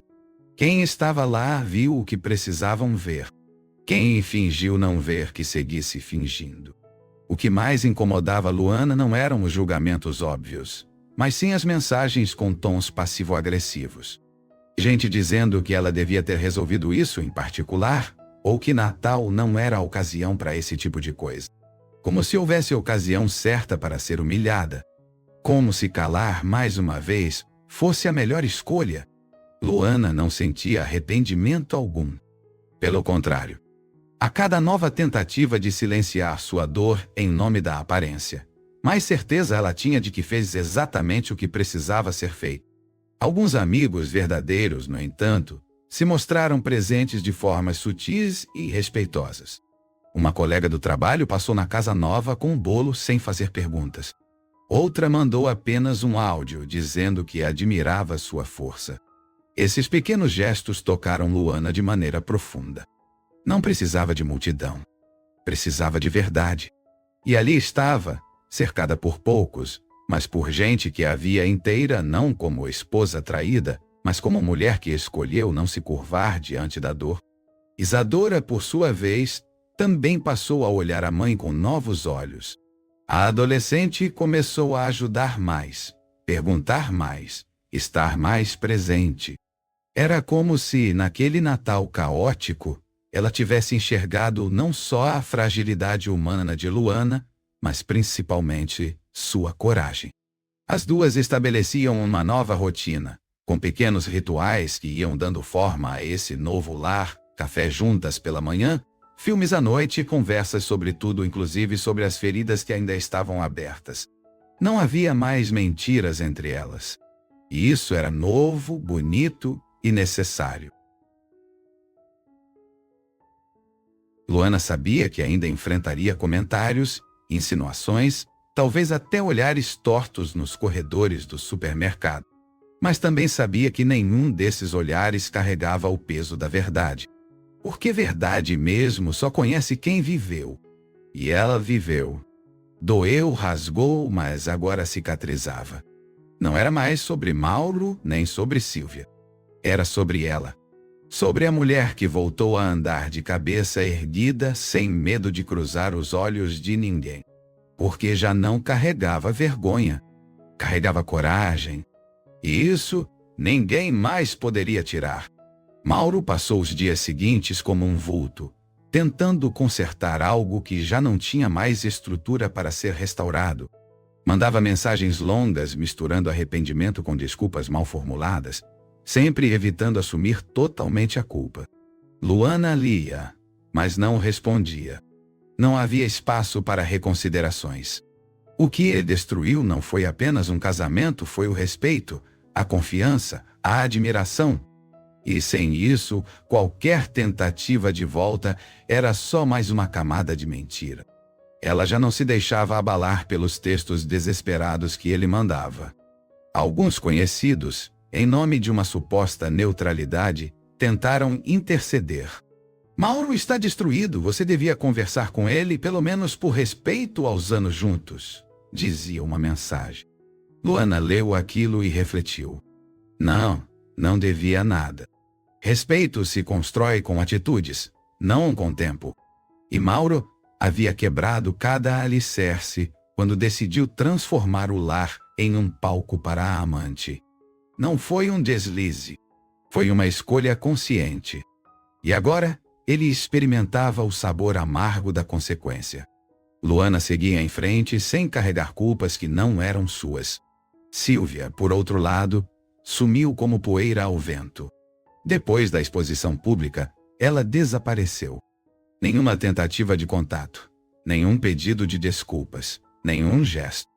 Quem estava lá viu o que precisavam ver. Quem fingiu não ver que seguisse fingindo. O que mais incomodava Luana não eram os julgamentos óbvios, mas sim as mensagens com tons passivo-agressivos. Gente dizendo que ela devia ter resolvido isso em particular, ou que Natal não era a ocasião para esse tipo de coisa. Como se houvesse ocasião certa para ser humilhada. Como se calar mais uma vez fosse a melhor escolha. Luana não sentia arrependimento algum. Pelo contrário. A cada nova tentativa de silenciar sua dor em nome da aparência, mais certeza ela tinha de que fez exatamente o que precisava ser feito. Alguns amigos verdadeiros, no entanto, se mostraram presentes de formas sutis e respeitosas. Uma colega do trabalho passou na casa nova com um bolo sem fazer perguntas. Outra mandou apenas um áudio dizendo que admirava sua força. Esses pequenos gestos tocaram Luana de maneira profunda. Não precisava de multidão. Precisava de verdade. E ali estava, cercada por poucos, mas por gente que a via inteira não como esposa traída, mas como mulher que escolheu não se curvar diante da dor. Isadora, por sua vez, também passou a olhar a mãe com novos olhos. A adolescente começou a ajudar mais, perguntar mais, estar mais presente. Era como se, naquele Natal caótico, ela tivesse enxergado não só a fragilidade humana de Luana, mas principalmente sua coragem. As duas estabeleciam uma nova rotina, com pequenos rituais que iam dando forma a esse novo lar, café juntas pela manhã, filmes à noite e conversas sobre tudo, inclusive sobre as feridas que ainda estavam abertas. Não havia mais mentiras entre elas. E isso era novo, bonito e necessário. Luana sabia que ainda enfrentaria comentários, insinuações, talvez até olhares tortos nos corredores do supermercado. Mas também sabia que nenhum desses olhares carregava o peso da verdade. Porque verdade mesmo só conhece quem viveu. E ela viveu. Doeu, rasgou, mas agora cicatrizava. Não era mais sobre Mauro nem sobre Sílvia. Era sobre ela. Sobre a mulher que voltou a andar de cabeça erguida sem medo de cruzar os olhos de ninguém. Porque já não carregava vergonha. Carregava coragem. E isso ninguém mais poderia tirar. Mauro passou os dias seguintes como um vulto, tentando consertar algo que já não tinha mais estrutura para ser restaurado. Mandava mensagens longas misturando arrependimento com desculpas mal formuladas, sempre evitando assumir totalmente a culpa. Luana lia, mas não respondia. Não havia espaço para reconsiderações. O que ele destruiu não foi apenas um casamento, foi o respeito, a confiança, a admiração. E sem isso, qualquer tentativa de volta era só mais uma camada de mentira. Ela já não se deixava abalar pelos textos desesperados que ele mandava. Alguns conhecidos, em nome de uma suposta neutralidade, tentaram interceder. Mauro está destruído, você devia conversar com ele, pelo menos por respeito aos anos juntos, dizia uma mensagem. Luana leu aquilo e refletiu. Não devia nada. Respeito se constrói com atitudes, não com tempo. E Mauro havia quebrado cada alicerce quando decidiu transformar o lar em um palco para a amante. Não foi um deslize. Foi uma escolha consciente. E agora, ele experimentava o sabor amargo da consequência. Luana seguia em frente sem carregar culpas que não eram suas. Sílvia, por outro lado, sumiu como poeira ao vento. Depois da exposição pública, ela desapareceu. Nenhuma tentativa de contato, nenhum pedido de desculpas, nenhum gesto.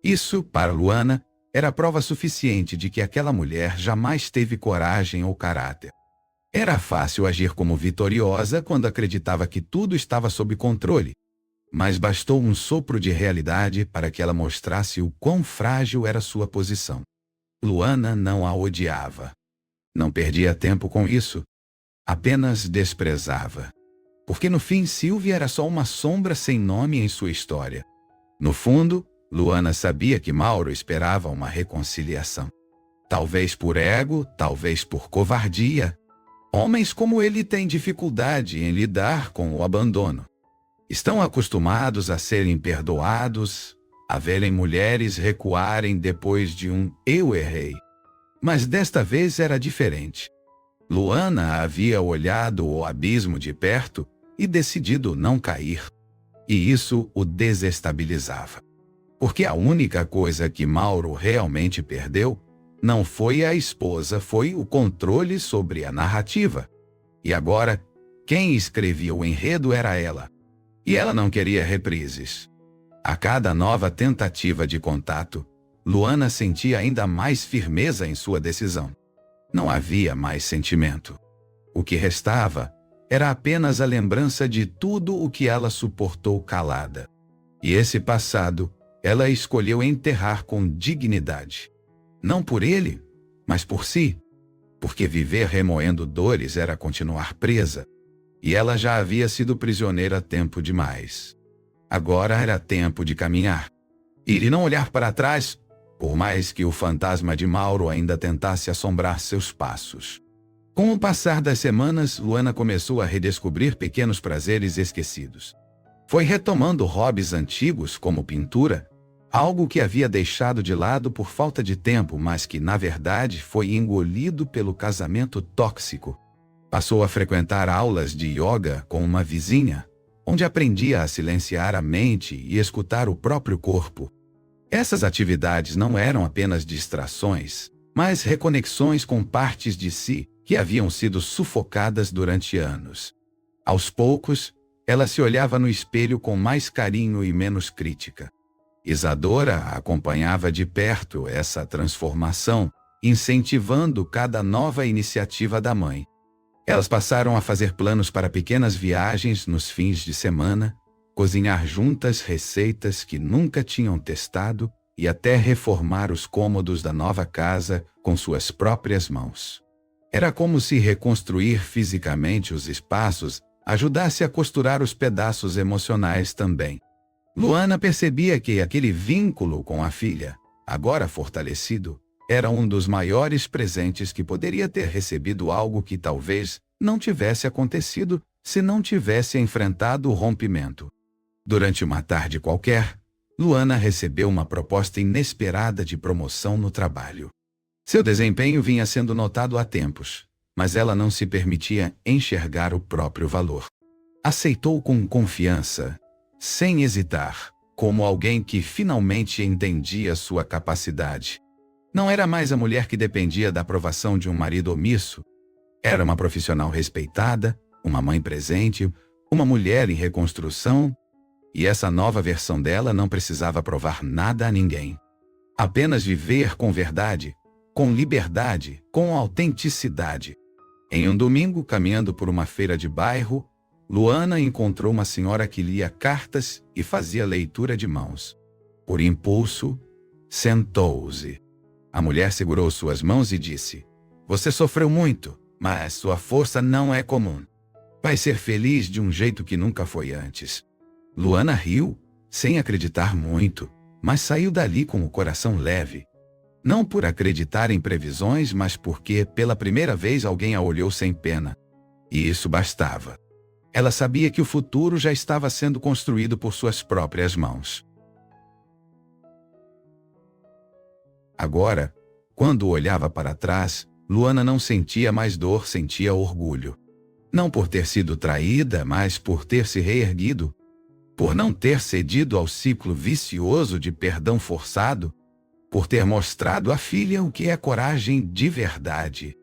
Isso, para Luana, era prova suficiente de que aquela mulher jamais teve coragem ou caráter. Era fácil agir como vitoriosa quando acreditava que tudo estava sob controle, mas bastou um sopro de realidade para que ela mostrasse o quão frágil era sua posição. Luana não a odiava. Não perdia tempo com isso. Apenas desprezava. Porque no fim Sílvia era só uma sombra sem nome em sua história. No fundo, Luana sabia que Mauro esperava uma reconciliação. Talvez por ego, talvez por covardia. Homens como ele têm dificuldade em lidar com o abandono. Estão acostumados a serem perdoados, a verem mulheres recuarem depois de um "eu errei". Mas desta vez era diferente. Luana havia olhado o abismo de perto e decidido não cair. E isso o desestabilizava. Porque a única coisa que Mauro realmente perdeu não foi a esposa, foi o controle sobre a narrativa. E agora, quem escrevia o enredo era ela. E ela não queria reprises. A cada nova tentativa de contato, Luana sentia ainda mais firmeza em sua decisão. Não havia mais sentimento. O que restava era apenas a lembrança de tudo o que ela suportou calada. E esse passado ela escolheu enterrar com dignidade. Não por ele, mas por si. Porque viver remoendo dores era continuar presa. E ela já havia sido prisioneira tempo demais. Agora era tempo de caminhar. Ir e não olhar para trás, por mais que o fantasma de Mauro ainda tentasse assombrar seus passos. Com o passar das semanas, Luana começou a redescobrir pequenos prazeres esquecidos. Foi retomando hobbies antigos como pintura, algo que havia deixado de lado por falta de tempo, mas que, na verdade, foi engolido pelo casamento tóxico. Passou a frequentar aulas de yoga com uma vizinha, onde aprendia a silenciar a mente e escutar o próprio corpo. Essas atividades não eram apenas distrações, mas reconexões com partes de si que haviam sido sufocadas durante anos. Aos poucos, ela se olhava no espelho com mais carinho e menos crítica. Isadora acompanhava de perto essa transformação, incentivando cada nova iniciativa da mãe. Elas passaram a fazer planos para pequenas viagens nos fins de semana, cozinhar juntas receitas que nunca tinham testado e até reformar os cômodos da nova casa com suas próprias mãos. Era como se reconstruir fisicamente os espaços ajudasse a costurar os pedaços emocionais também. Luana percebia que aquele vínculo com a filha, agora fortalecido, era um dos maiores presentes que poderia ter recebido, algo que talvez não tivesse acontecido se não tivesse enfrentado o rompimento. Durante uma tarde qualquer, Luana recebeu uma proposta inesperada de promoção no trabalho. Seu desempenho vinha sendo notado há tempos, mas ela não se permitia enxergar o próprio valor. Aceitou com confiança, sem hesitar, como alguém que finalmente entendia sua capacidade. Não era mais a mulher que dependia da aprovação de um marido omisso. Era uma profissional respeitada, uma mãe presente, uma mulher em reconstrução, e essa nova versão dela não precisava provar nada a ninguém. Apenas viver com verdade, com liberdade, com autenticidade. Em um domingo, caminhando por uma feira de bairro, Luana encontrou uma senhora que lia cartas e fazia leitura de mãos. Por impulso, sentou-se. A mulher segurou suas mãos e disse: "Você sofreu muito, mas sua força não é comum. Vai ser feliz de um jeito que nunca foi antes." Luana riu, sem acreditar muito, mas saiu dali com o coração leve. Não por acreditar em previsões, mas porque, pela primeira vez, alguém a olhou sem pena. E isso bastava. Ela sabia que o futuro já estava sendo construído por suas próprias mãos. Agora, quando olhava para trás, Luana não sentia mais dor, sentia orgulho. Não por ter sido traída, mas por ter se reerguido. Por não ter cedido ao ciclo vicioso de perdão forçado. Por ter mostrado à filha o que é coragem de verdade.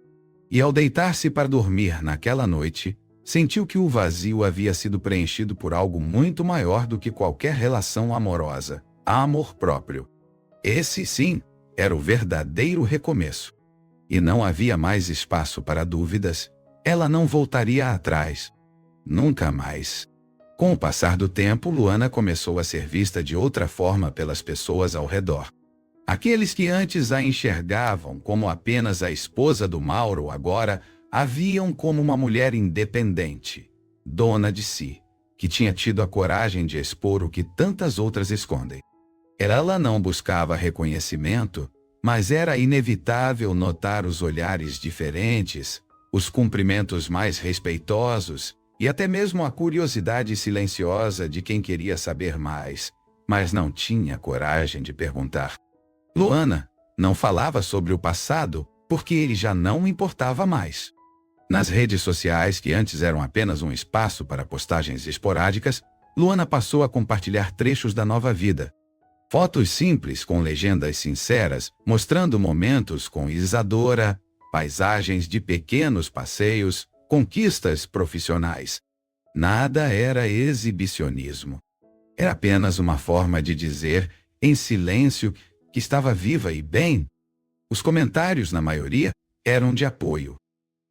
E ao deitar-se para dormir naquela noite, sentiu que o vazio havia sido preenchido por algo muito maior do que qualquer relação amorosa: amor próprio. Esse, sim, era o verdadeiro recomeço. E não havia mais espaço para dúvidas. Ela não voltaria atrás. Nunca mais. Com o passar do tempo, Luana começou a ser vista de outra forma pelas pessoas ao redor. Aqueles que antes a enxergavam como apenas a esposa do Mauro agora a viam como uma mulher independente, dona de si, que tinha tido a coragem de expor o que tantas outras escondem. Ela não buscava reconhecimento, mas era inevitável notar os olhares diferentes, os cumprimentos mais respeitosos e até mesmo a curiosidade silenciosa de quem queria saber mais, mas não tinha coragem de perguntar. Luana não falava sobre o passado porque ele já não importava mais. Nas redes sociais, que antes eram apenas um espaço para postagens esporádicas, Luana passou a compartilhar trechos da nova vida. Fotos simples com legendas sinceras, mostrando momentos com Isadora, paisagens de pequenos passeios, conquistas profissionais. Nada era exibicionismo. Era apenas uma forma de dizer, em silêncio, que estava viva e bem. Os comentários, na maioria, eram de apoio.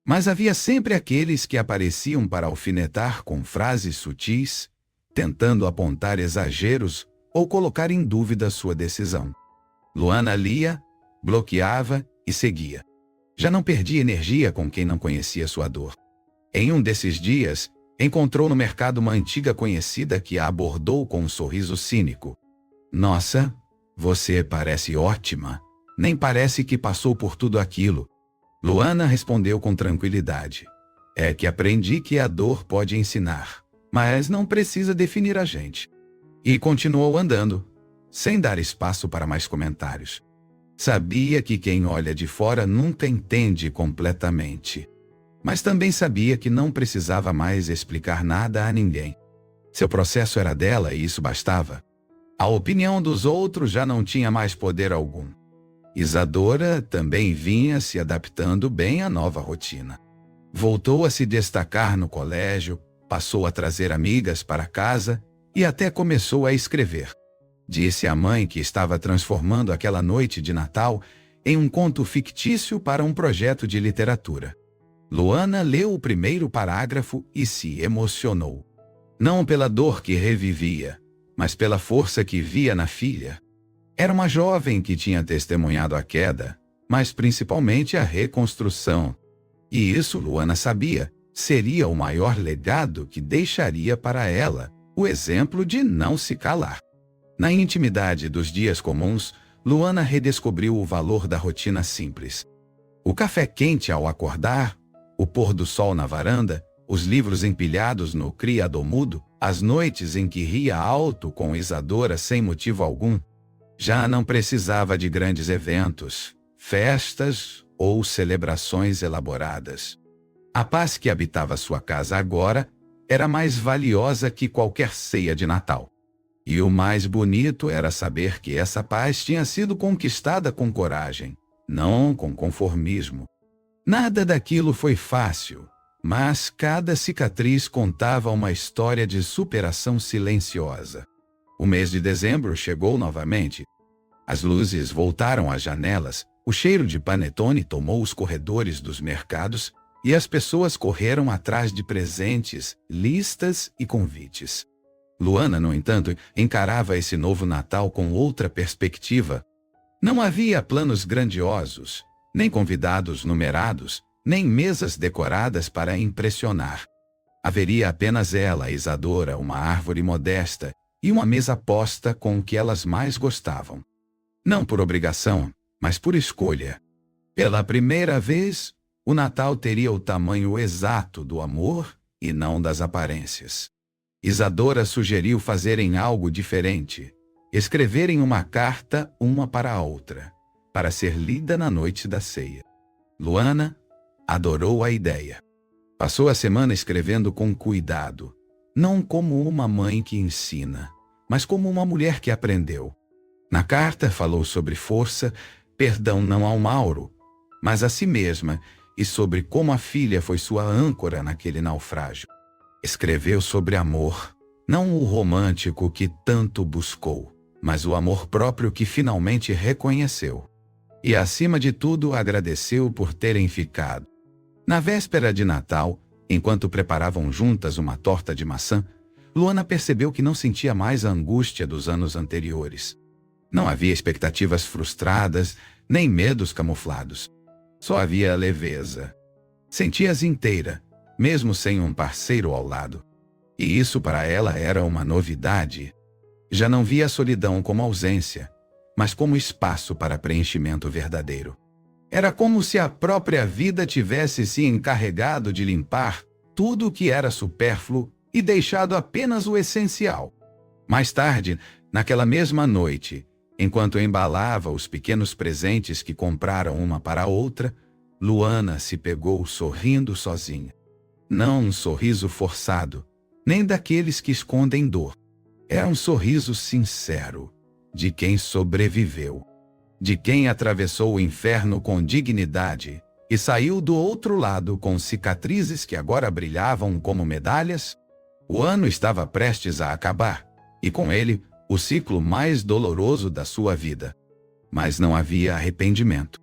Mas havia sempre aqueles que apareciam para alfinetar com frases sutis, tentando apontar exageros ou colocar em dúvida sua decisão. Luana lia, bloqueava e seguia. Já não perdia energia com quem não conhecia sua dor. Em um desses dias, Encontrou no mercado uma antiga conhecida que a abordou com um sorriso cínico. Nossa, você parece ótima. Nem parece que passou por tudo aquilo. Luana respondeu com tranquilidade. É que aprendi que a dor pode ensinar, mas não precisa definir a gente. E continuou andando, sem dar espaço para mais comentários. Sabia que quem olha de fora nunca entende completamente. Mas também sabia que não precisava mais explicar nada a ninguém. Seu processo era dela e isso bastava. A opinião dos outros já não tinha mais poder algum. Isadora também vinha se adaptando bem à nova rotina. Voltou a se destacar no colégio, passou a trazer amigas para casa e até começou a escrever. Disse à mãe que estava transformando aquela noite de Natal em um conto fictício para um projeto de literatura. Luana leu o primeiro parágrafo e se emocionou. Não pela dor que revivia, mas pela força que via na filha. Era uma jovem que tinha testemunhado a queda, mas principalmente a reconstrução. E isso Luana sabia, seria o maior legado que deixaria para ela, o exemplo de não se calar. Na intimidade dos dias comuns, Luana redescobriu o valor da rotina simples. O café quente ao acordar, o pôr do sol na varanda, os livros empilhados no criadomudo, as noites em que ria alto com Isadora sem motivo algum. Já não precisava de grandes eventos, festas ou celebrações elaboradas. A paz que habitava sua casa agora era mais valiosa que qualquer ceia de Natal. E o mais bonito era saber que essa paz tinha sido conquistada com coragem, não com conformismo. Nada daquilo foi fácil, mas cada cicatriz contava uma história de superação silenciosa. O mês de dezembro chegou novamente. As luzes voltaram às janelas, o cheiro de panetone tomou os corredores dos mercados e as pessoas correram atrás de presentes, listas e convites. Luana, no entanto, encarava esse novo Natal com outra perspectiva. Não havia planos grandiosos, nem convidados numerados, nem mesas decoradas para impressionar. Haveria apenas ela, Isadora, uma árvore modesta e uma mesa posta com o que elas mais gostavam. Não por obrigação, mas por escolha. Pela primeira vez, o Natal teria o tamanho exato do amor e não das aparências. Isadora sugeriu fazerem algo diferente, escreverem uma carta uma para a outra, para ser lida na noite da ceia. Luana adorou a ideia. Passou a semana escrevendo com cuidado, não como uma mãe que ensina, mas como uma mulher que aprendeu. Na carta falou sobre força, perdão não ao Mauro, mas a si mesma, e sobre como a filha foi sua âncora naquele naufrágio. Escreveu sobre amor, não o romântico que tanto buscou, mas o amor próprio que finalmente reconheceu. E, acima de tudo, agradeceu por terem ficado. Na véspera de Natal, enquanto preparavam juntas uma torta de maçã, Luana percebeu que não sentia mais a angústia dos anos anteriores. Não havia expectativas frustradas, nem medos camuflados. Só havia leveza. Sentia-se inteira, mesmo sem um parceiro ao lado. E isso para ela era uma novidade. Já não via a solidão como ausência, mas como espaço para preenchimento verdadeiro. Era como se a própria vida tivesse se encarregado de limpar tudo o que era supérfluo e deixado apenas o essencial. Mais tarde, naquela mesma noite, enquanto embalava os pequenos presentes que compraram uma para a outra, Luana se pegou sorrindo sozinha. Não um sorriso forçado, nem daqueles que escondem dor. Era um sorriso sincero, de quem sobreviveu, de quem atravessou o inferno com dignidade e saiu do outro lado com cicatrizes que agora brilhavam como medalhas. O ano estava prestes a acabar, e com ele, o ciclo mais doloroso da sua vida. Mas não havia arrependimento.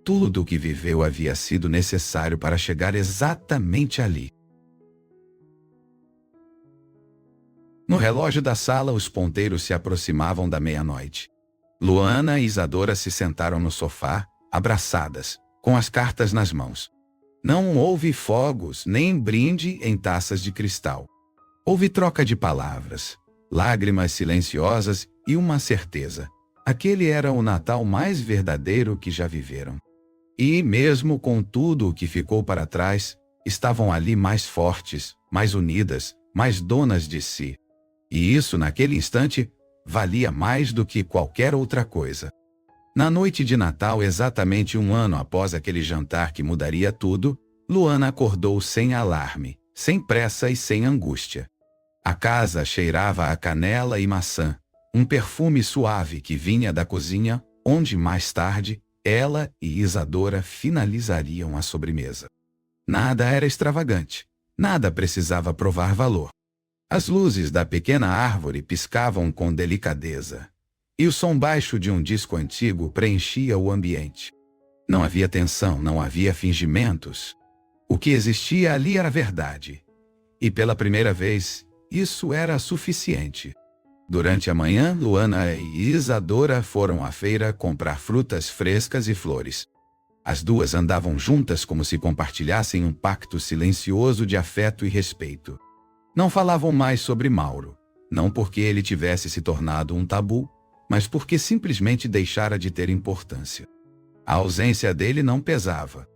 Tudo o que viveu havia sido necessário para chegar exatamente ali. No relógio da sala, os ponteiros se aproximavam da meia-noite. Luana e Isadora se sentaram no sofá, abraçadas, com as cartas nas mãos. Não houve fogos, nem brinde em taças de cristal. Houve troca de palavras, lágrimas silenciosas e uma certeza. Aquele era o Natal mais verdadeiro que já viveram. E, mesmo com tudo o que ficou para trás, estavam ali mais fortes, mais unidas, mais donas de si. E isso, naquele instante, valia mais do que qualquer outra coisa. Na noite de Natal, exatamente um ano após aquele jantar que mudaria tudo, Luana acordou sem alarme, sem pressa e sem angústia. A casa cheirava a canela e maçã, um perfume suave que vinha da cozinha, onde mais tarde ela e Isadora finalizariam a sobremesa. Nada era extravagante, nada precisava provar valor. As luzes da pequena árvore piscavam com delicadeza, e o som baixo de um disco antigo preenchia o ambiente. Não havia tensão, não havia fingimentos. O que existia ali era verdade. E pela primeira vez, isso era suficiente. Durante a manhã, Luana e Isadora foram à feira comprar frutas frescas e flores. As duas andavam juntas como se compartilhassem um pacto silencioso de afeto e respeito. Não falavam mais sobre Mauro, não porque ele tivesse se tornado um tabu, mas porque simplesmente deixara de ter importância. A ausência dele não pesava.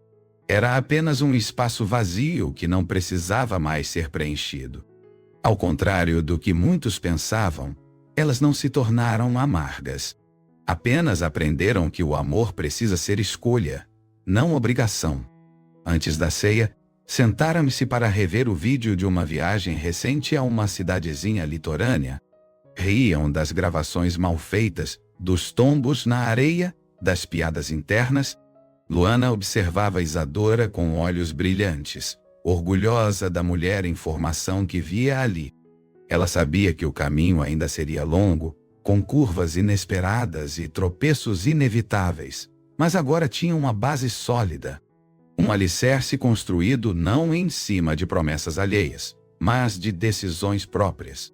Era apenas um espaço vazio que não precisava mais ser preenchido. Ao contrário do que muitos pensavam, elas não se tornaram amargas. Apenas aprenderam que o amor precisa ser escolha, não obrigação. Antes da ceia, sentaram-se para rever o vídeo de uma viagem recente a uma cidadezinha litorânea. Riam das gravações mal feitas, dos tombos na areia, das piadas internas. Luana observava Isadora com olhos brilhantes, orgulhosa da mulher em formação que via ali. Ela sabia que o caminho ainda seria longo, com curvas inesperadas e tropeços inevitáveis, mas agora tinha uma base sólida. Um alicerce construído não em cima de promessas alheias, mas de decisões próprias.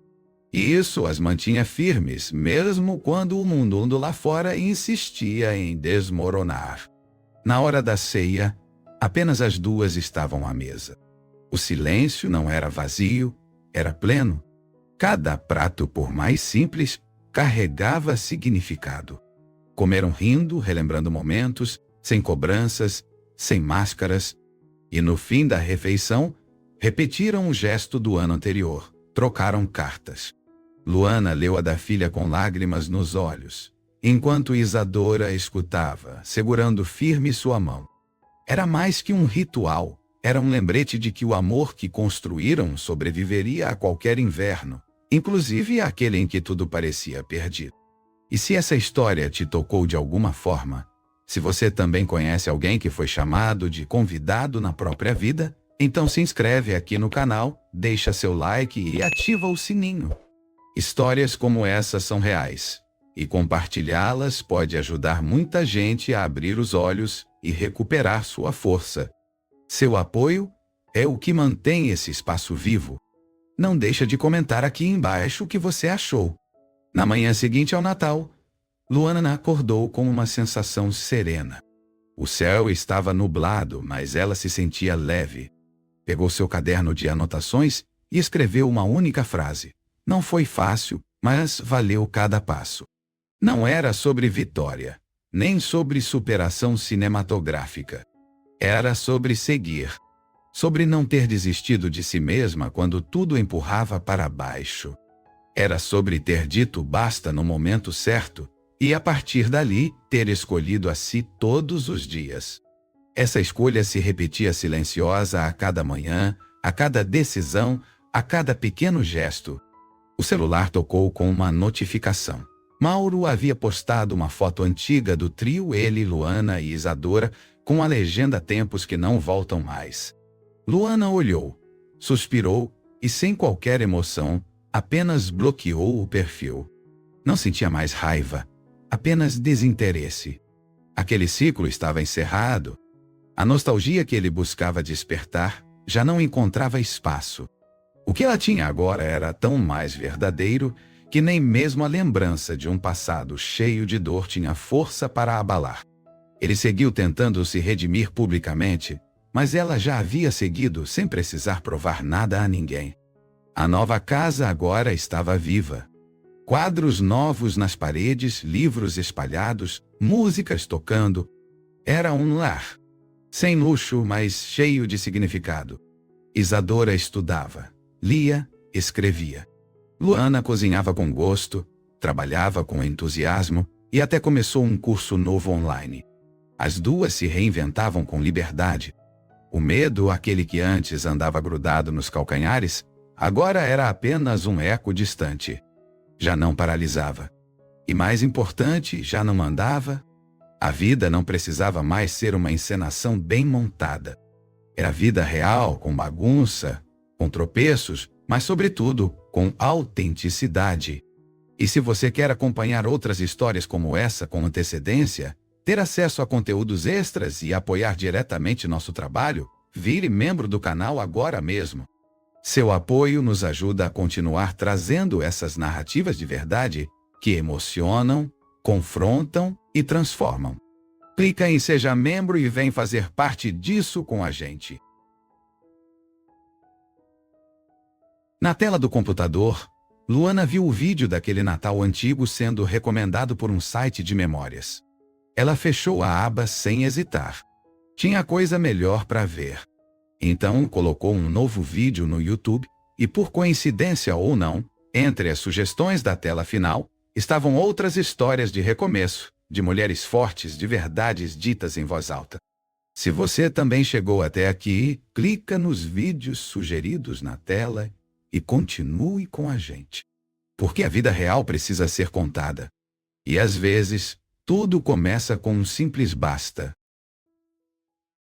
E isso as mantinha firmes, mesmo quando o mundo lá fora insistia em desmoronar. Na hora da ceia, apenas as duas estavam à mesa. O silêncio não era vazio, era pleno. Cada prato, por mais simples, carregava significado. Comeram rindo, relembrando momentos, sem cobranças, sem máscaras. E no fim da refeição, repetiram o gesto do ano anterior, trocaram cartas. Luana leu a da filha com lágrimas nos olhos, enquanto Isadora escutava, segurando firme sua mão. Era mais que um ritual, era um lembrete de que o amor que construíram sobreviveria a qualquer inverno, inclusive aquele em que tudo parecia perdido. E se essa história te tocou de alguma forma, se você também conhece alguém que foi chamado de convidado na própria vida, então se inscreve aqui no canal, deixa seu like e ativa o sininho. Histórias como essa são reais, e compartilhá-las pode ajudar muita gente a abrir os olhos e recuperar sua força. Seu apoio é o que mantém esse espaço vivo. Não deixa de comentar aqui embaixo o que você achou. Na manhã seguinte ao Natal, Luana acordou com uma sensação serena. O céu estava nublado, mas ela se sentia leve. Pegou seu caderno de anotações e escreveu uma única frase. Não foi fácil, mas valeu cada passo. Não era sobre vitória, nem sobre superação cinematográfica. Era sobre seguir. Sobre não ter desistido de si mesma quando tudo empurrava para baixo. Era sobre ter dito basta no momento certo e, a partir dali, ter escolhido a si todos os dias. Essa escolha se repetia silenciosa a cada manhã, a cada decisão, a cada pequeno gesto. O celular tocou com uma notificação. Mauro havia postado uma foto antiga do trio ele, Luana e Isadora, com a legenda Tempos que não voltam mais. Luana olhou, suspirou e, sem qualquer emoção, apenas bloqueou o perfil. Não sentia mais raiva, apenas desinteresse. Aquele ciclo estava encerrado. A nostalgia que ele buscava despertar já não encontrava espaço. O que ela tinha agora era tão mais verdadeiro que nem mesmo a lembrança de um passado cheio de dor tinha força para abalar. Ele seguiu tentando se redimir publicamente, mas ela já havia seguido sem precisar provar nada a ninguém. A nova casa agora estava viva. Quadros novos nas paredes, livros espalhados, músicas tocando. Era um lar. Sem luxo, mas cheio de significado. Isadora estudava, lia, escrevia. Luana cozinhava com gosto, trabalhava com entusiasmo e até começou um curso novo online. As duas se reinventavam com liberdade. O medo, aquele que antes andava grudado nos calcanhares, agora era apenas um eco distante. Já não paralisava. E mais importante, já não mandava. A vida não precisava mais ser uma encenação bem montada. Era vida real, com bagunça, com tropeços, mas sobretudo com autenticidade. E se você quer acompanhar outras histórias como essa com antecedência, ter acesso a conteúdos extras e apoiar diretamente nosso trabalho, vire membro do canal agora mesmo. Seu apoio nos ajuda a continuar trazendo essas narrativas de verdade que emocionam, confrontam e transformam. Clica em Seja Membro e vem fazer parte disso com a gente. Na tela do computador, Luana viu o vídeo daquele Natal antigo sendo recomendado por um site de memórias. Ela fechou a aba sem hesitar. Tinha coisa melhor para ver. Então colocou um novo vídeo no YouTube e, por coincidência ou não, entre as sugestões da tela final, estavam outras histórias de recomeço, de mulheres fortes de verdades ditas em voz alta. Se você também chegou até aqui, clica nos vídeos sugeridos na tela e continue com a gente. Porque a vida real precisa ser contada. E às vezes, tudo começa com um simples basta.